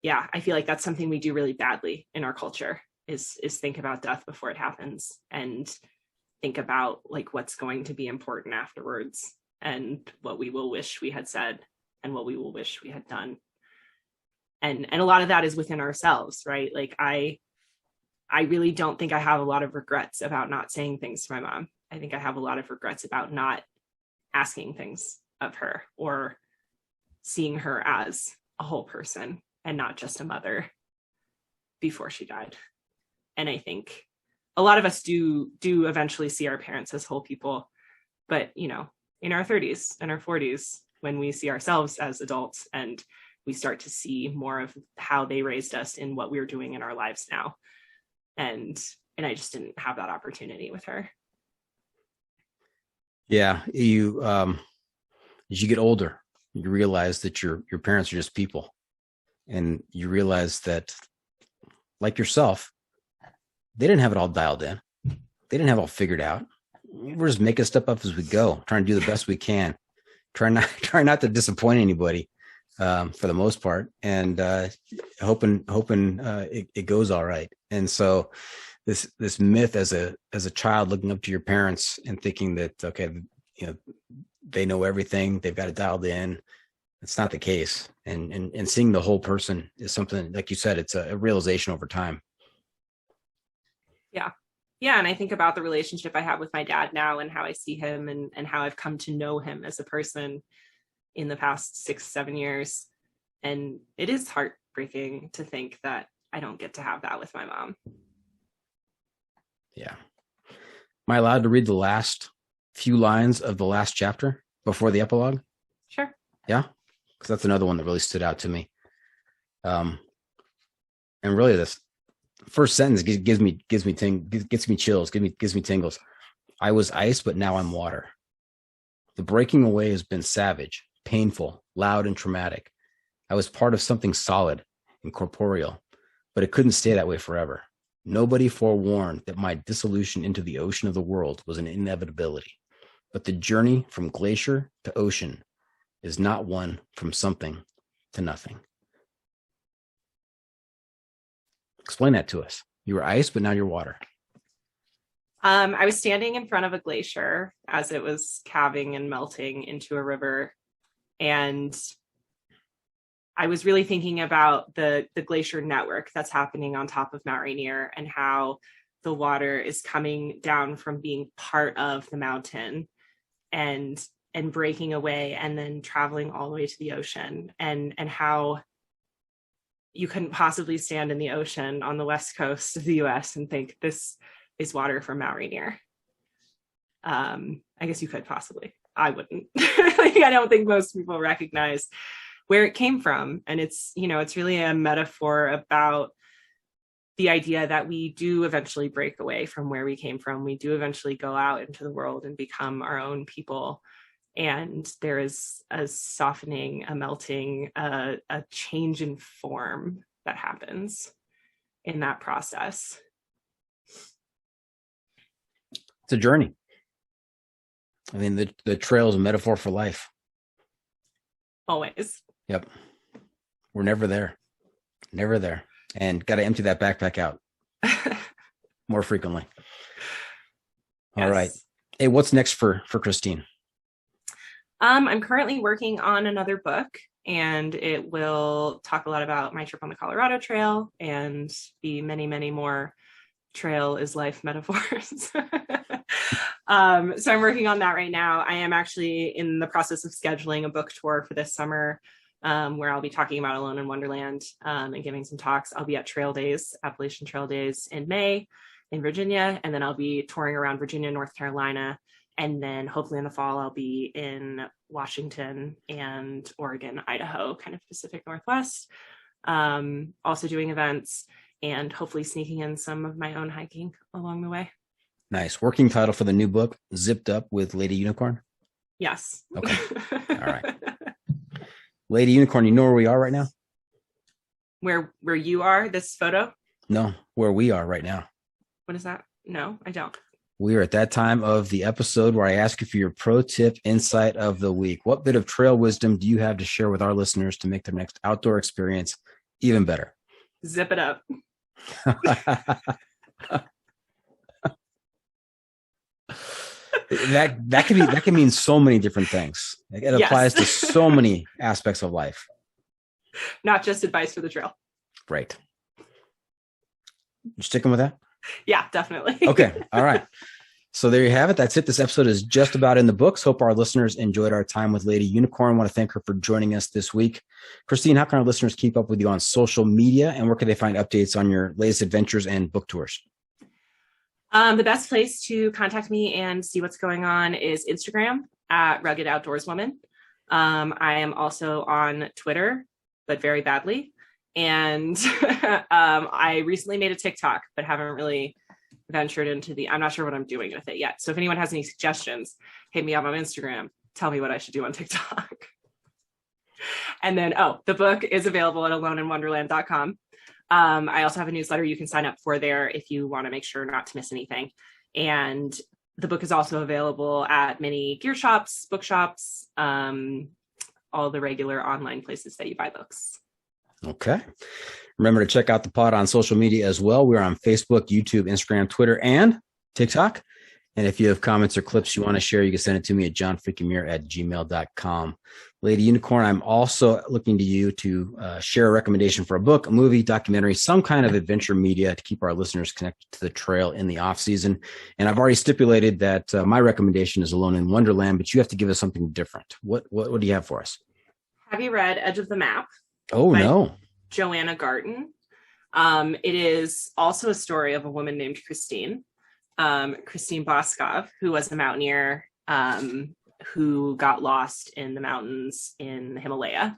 Yeah, I feel like that's something we do really badly in our culture is think about death before it happens and think about like what's going to be important afterwards and what we will wish we had said and what we will wish we had done. And a lot of that is within ourselves, right? Like I really don't think I have a lot of regrets about not saying things to my mom. I think I have a lot of regrets about not asking things of her or seeing her as a whole person and not just a mother before she died. And I think a lot of us do eventually see our parents as whole people, but in our 30s and our 40s, when we see ourselves as adults and we start to see more of how they raised us in what we're doing in our lives now. And I just didn't have that opportunity with her. Yeah. You, as you get older, you realize that your parents are just people, and you realize that, like yourself, they didn't have it all dialed in. They didn't have it all figured out. We're just making stuff up as we go, trying to do the best we can, try not to disappoint anybody, for the most part, and hoping it goes all right. And so this myth as a child looking up to your parents and thinking that, okay, they know everything, they've got it dialed in. It's not the case. And seeing the whole person is something, like you said, it's a realization over time. Yeah. Yeah. And I think about the relationship I have with my dad now and how I see him and how I've come to know him as a person in the past 6-7 years. And it is heartbreaking to think that I don't get to have that with my mom. Yeah. Am I allowed to read the last few lines of the last chapter before the epilogue? Sure. Yeah. Because that's another one that really stood out to me. And really, this first sentence gives me chills, gives me tingles. I was ice, but now I'm water. The breaking away has been savage, painful, loud, and traumatic. I was part of something solid and corporeal, but it couldn't stay that way forever. Nobody forewarned that my dissolution into the ocean of the world was an inevitability. But the journey from glacier to ocean is not one from something to nothing. Explain that to us. You were ice, but now you're water. I was standing in front of a glacier as it was calving and melting into a river. And I was really thinking about the glacier network that's happening on top of Mount Rainier and how the water is coming down from being part of the mountain and breaking away and then traveling all the way to the ocean, and how you couldn't possibly stand in the ocean on the west coast of the US and think this is water from Mount Rainier. I guess you could possibly. I wouldn't. I don't think most people recognize where it came from. And it's really a metaphor about the idea that we do eventually break away from where we came from. We do eventually go out into the world and become our own people. And there is a softening, a melting, a change in form that happens in that process. It's a journey. I mean, the trail is a metaphor for life. Always. Yep. We're never there. Never there. And got to empty that backpack out more frequently. All Yes. right. Hey, what's next for Christine? I'm currently working on another book, and it will talk a lot about my trip on the Colorado Trail and the many, many more trail is life metaphors. So I'm working on that right now. I am actually in the process of scheduling a book tour for this summer, where I'll be talking about Alone in Wonderland, and giving some talks. I'll be at Trail Days, Appalachian Trail Days in May in Virginia, and then I'll be touring around Virginia, North Carolina, and then hopefully in the fall I'll be in Washington and Oregon, Idaho, kind of Pacific Northwest, also doing events and hopefully sneaking in some of my own hiking along the way. Nice. Working title for the new book, Zipped Up with Lady Unicorn? Yes. Okay. All right. Lady Unicorn, you know where we are right now? Where you are, this photo? No, where we are right now. What is that? No, I don't. We are at that time of the episode where I ask you for your pro tip insight of the week. What bit of trail wisdom do you have to share with our listeners to make their next outdoor experience even better? Zip it up. that can mean so many different things. It applies to so many aspects of life. Not just advice for the trail. Right. You sticking with that? Yeah, definitely. Okay. All right. So there you have it. That's it. This episode is just about in the books. Hope our listeners enjoyed our time with Lady Unicorn. I want to thank her for joining us this week. Christine, how can our listeners keep up with you on social media, and where can they find updates on your latest adventures and book tours? The best place to contact me and see what's going on is Instagram at Rugged Outdoors Woman. I am also on Twitter, but very badly. And I recently made a TikTok, but haven't really ventured into I'm not sure what I'm doing with it yet. So if anyone has any suggestions, hit me up on Instagram. Tell me what I should do on TikTok. And then, the book is available at aloneinwonderland.com. I also have a newsletter you can sign up for there if you want to make sure not to miss anything. And the book is also available at many gear shops, bookshops, all the regular online places that you buy books. Okay. Remember to check out the pod on social media as well. We're on Facebook, YouTube, Instagram, Twitter, and TikTok. And if you have comments or clips you want to share, you can send it to me at johnfreakinmuir@gmail.com. Lady Unicorn, I'm also looking to you to share a recommendation for a book, a movie, documentary, some kind of adventure media to keep our listeners connected to the trail in the off season. And I've already stipulated that my recommendation is Alone in Wonderland, but you have to give us something different. What do you have for us? Have you read Edge of the Map? Oh, no. Joanna Garten. It is also a story of a woman named Christine Boskov, who was a mountaineer who got lost in the mountains in the Himalaya.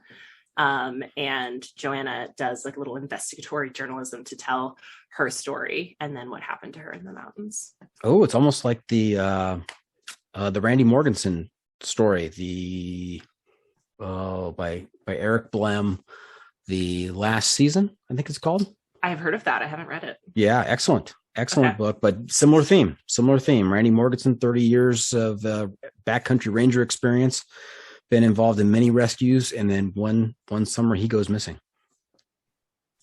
And Joanna does like a little investigatory journalism to tell her story and then what happened to her in the mountains. Oh, it's almost like the Randy Morganson story, by Eric Blem, The Last Season, I think it's called. I have heard of that. I haven't read it. Yeah, excellent book, but similar theme. Randy Morganson, 30 years of backcountry ranger experience, been involved in many rescues, and then one summer he goes missing.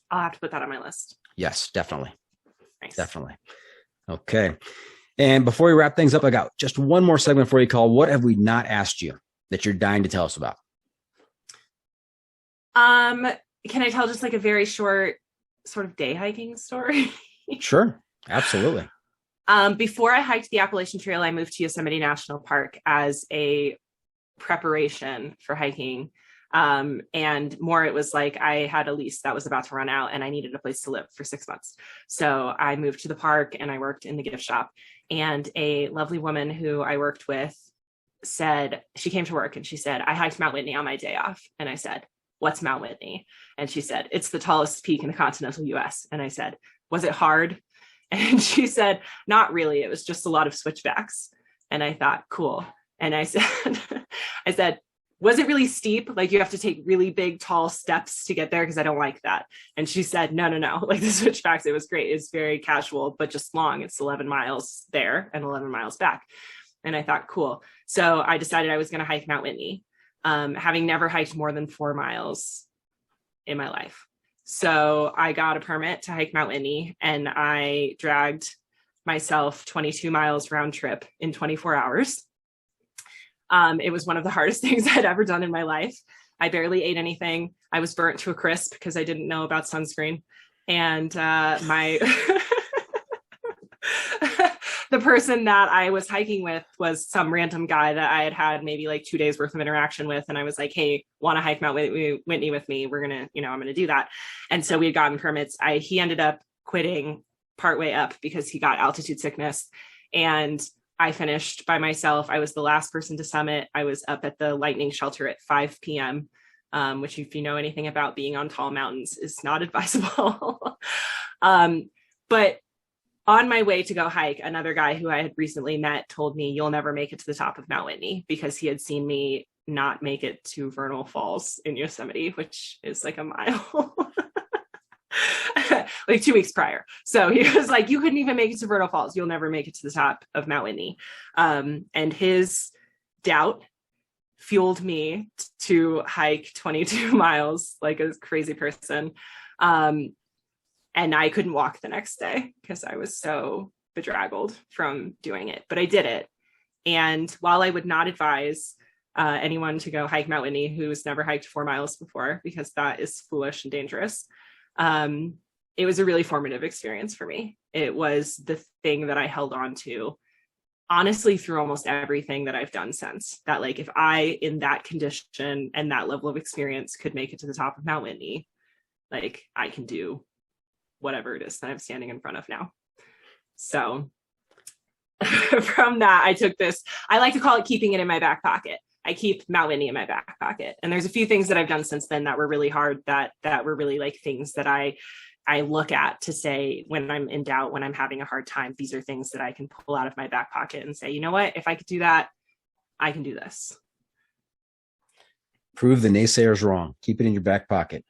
I'll have to put that on my list. Yes, definitely. Nice. Definitely. Okay. And before we wrap things up, I got just one more segment for you called What Have We Not Asked You that you're dying to tell us about? Can I tell just like a very short sort of day hiking story? Sure. Absolutely. Before I hiked the Appalachian Trail, I moved to Yosemite National Park as a preparation for hiking. And more, it was like I had a lease that was about to run out and I needed a place to live for 6 months. So I moved to the park and I worked in the gift shop. And a lovely woman who I worked with she came to work and she said, I hiked Mount Whitney on my day off. And I said, what's Mount Whitney? And she said, it's the tallest peak in the continental US. And I said, was it hard? And she said, not really. It was just a lot of switchbacks. And I thought, cool. And I said, was it really steep? Like you have to take really big, tall steps to get there? Because I don't like that. And she said, no. Like the switchbacks, it was great. It's very casual, but just long. It's 11 miles there and 11 miles back. And I thought, cool. So I decided I was going to hike Mount Whitney, having never hiked more than 4 miles in my life. So I got a permit to hike Mount Whitney and I dragged myself 22 miles round trip in 24 hours. It was one of the hardest things I'd ever done in my life. I barely ate anything. I was burnt to a crisp because I didn't know about sunscreen. And the person that I was hiking with was some random guy that I had maybe like 2 days worth of interaction with. And I was like, hey, want to hike Mount Whitney with me? We're going to, I'm going to do that. And so we had gotten permits. He ended up quitting partway up because he got altitude sickness. And I finished by myself. I was the last person to summit. I was up at the lightning shelter at 5 p.m., which if you know anything about being on tall mountains is not advisable. But on my way to go hike, another guy who I had recently met told me, you'll never make it to the top of Mount Whitney, because he had seen me not make it to Vernal Falls in Yosemite, which is like a mile. Like 2 weeks prior. So he was like, you couldn't even make it to Vernal Falls. You'll never make it to the top of Mount Whitney. And his doubt fueled me to hike 22 miles like a crazy person. And I couldn't walk the next day because I was so bedraggled from doing it, but I did it. And while I would not advise anyone to go hike Mount Whitney who's never hiked 4 miles before, because that is foolish and dangerous, it was a really formative experience for me. It was the thing that I held on to honestly through almost everything that I've done since. That like, if I, in that condition and that level of experience, could make it to the top of Mount Whitney, like I can do whatever it is that I'm standing in front of now. So from that, I took this, I like to call it keeping it in my back pocket. I keep Mount Whitney in my back pocket. And there's a few things that I've done since then that were really hard, that were really like things that I look at to say, when I'm in doubt, when I'm having a hard time, these are things that I can pull out of my back pocket and say, you know what, if I could do that, I can do this. Prove the naysayers wrong. Keep it in your back pocket.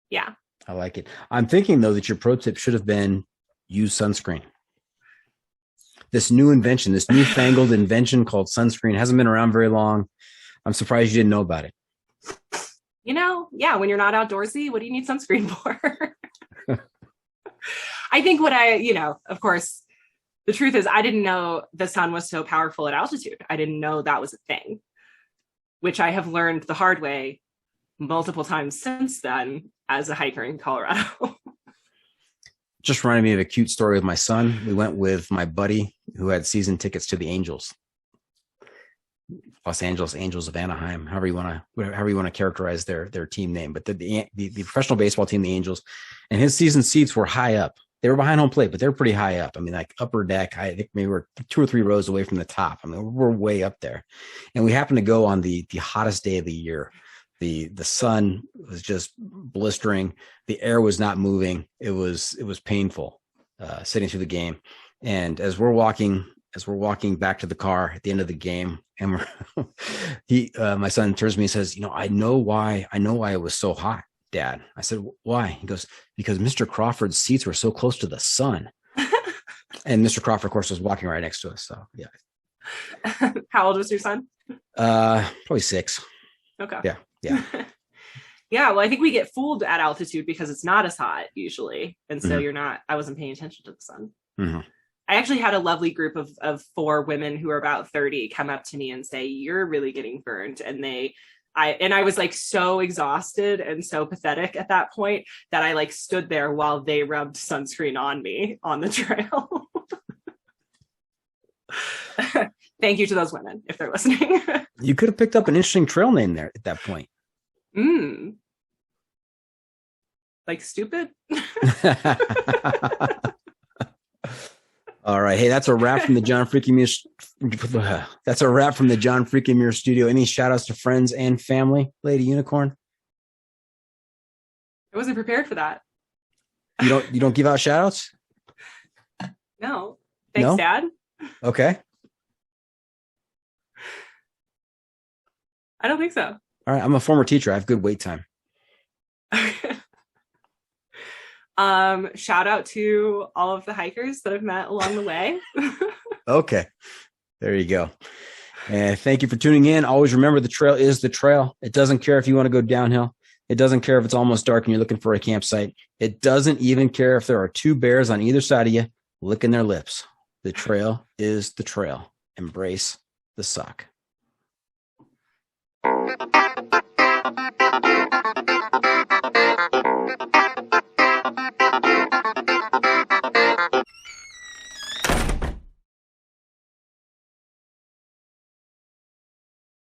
Yeah. I like it. I'm thinking though that your pro tip should have been use sunscreen. This new invention, this newfangled invention called sunscreen hasn't been around very long. I'm surprised you didn't know about it. You know, yeah, when you're not outdoorsy, what do you need sunscreen for? I think of course, the truth is I didn't know the sun was so powerful at altitude. I didn't know that was a thing, which I have learned the hard way multiple times since then as a hiker in Colorado. Just reminded me of a cute story with my son. We went with my buddy who had season tickets to the Angels. Los Angeles Angels of Anaheim, however you want to characterize their team name, but the professional baseball team, the Angels, and his season seats were high up. They were behind home plate, but they're pretty high up. I mean, like upper deck. I think maybe we're 2 or 3 rows away from the top. I mean, we're way up there, and we happened to go on the hottest day of the year. The sun was just blistering. The air was not moving. It was painful sitting through the game, and as we're walking back to the car at the end of the game, and my son turns to me and says, you know, I know why it was so hot, Dad. I said, why? He goes, because Mr. Crawford's seats were so close to the sun. And Mr. Crawford, of course, was walking right next to us. So yeah. How old was your son? Probably 6. Okay. Yeah. Yeah. Well, I think we get fooled at altitude because it's not as hot usually. And so I wasn't paying attention to the sun. Mm-hmm. I actually had a lovely group of 4 women who are about 30 come up to me and say, you're really getting burned. And I was like so exhausted and so pathetic at that point that I like stood there while they rubbed sunscreen on me on the trail. Thank you to those women if they're listening. You could have picked up an interesting trail name there at that point. Like stupid. All right. Hey, that's a wrap from the John Freaking Muir studio. Any shout outs to friends and family, Lady Unicorn? I wasn't prepared for that. You don't give out shout outs? No. Thanks, Dad. Okay. I don't think so. All right. I'm a former teacher. I have good wait time. Shout out to all of the hikers that I've met along the way. Okay. There you go. And thank you for tuning in. Always remember, the trail is the trail. It doesn't care if you want to go downhill. It doesn't care if it's almost dark and you're looking for a campsite. It doesn't even care if there are 2 bears on either side of you licking their lips. The trail is the trail. Embrace the suck.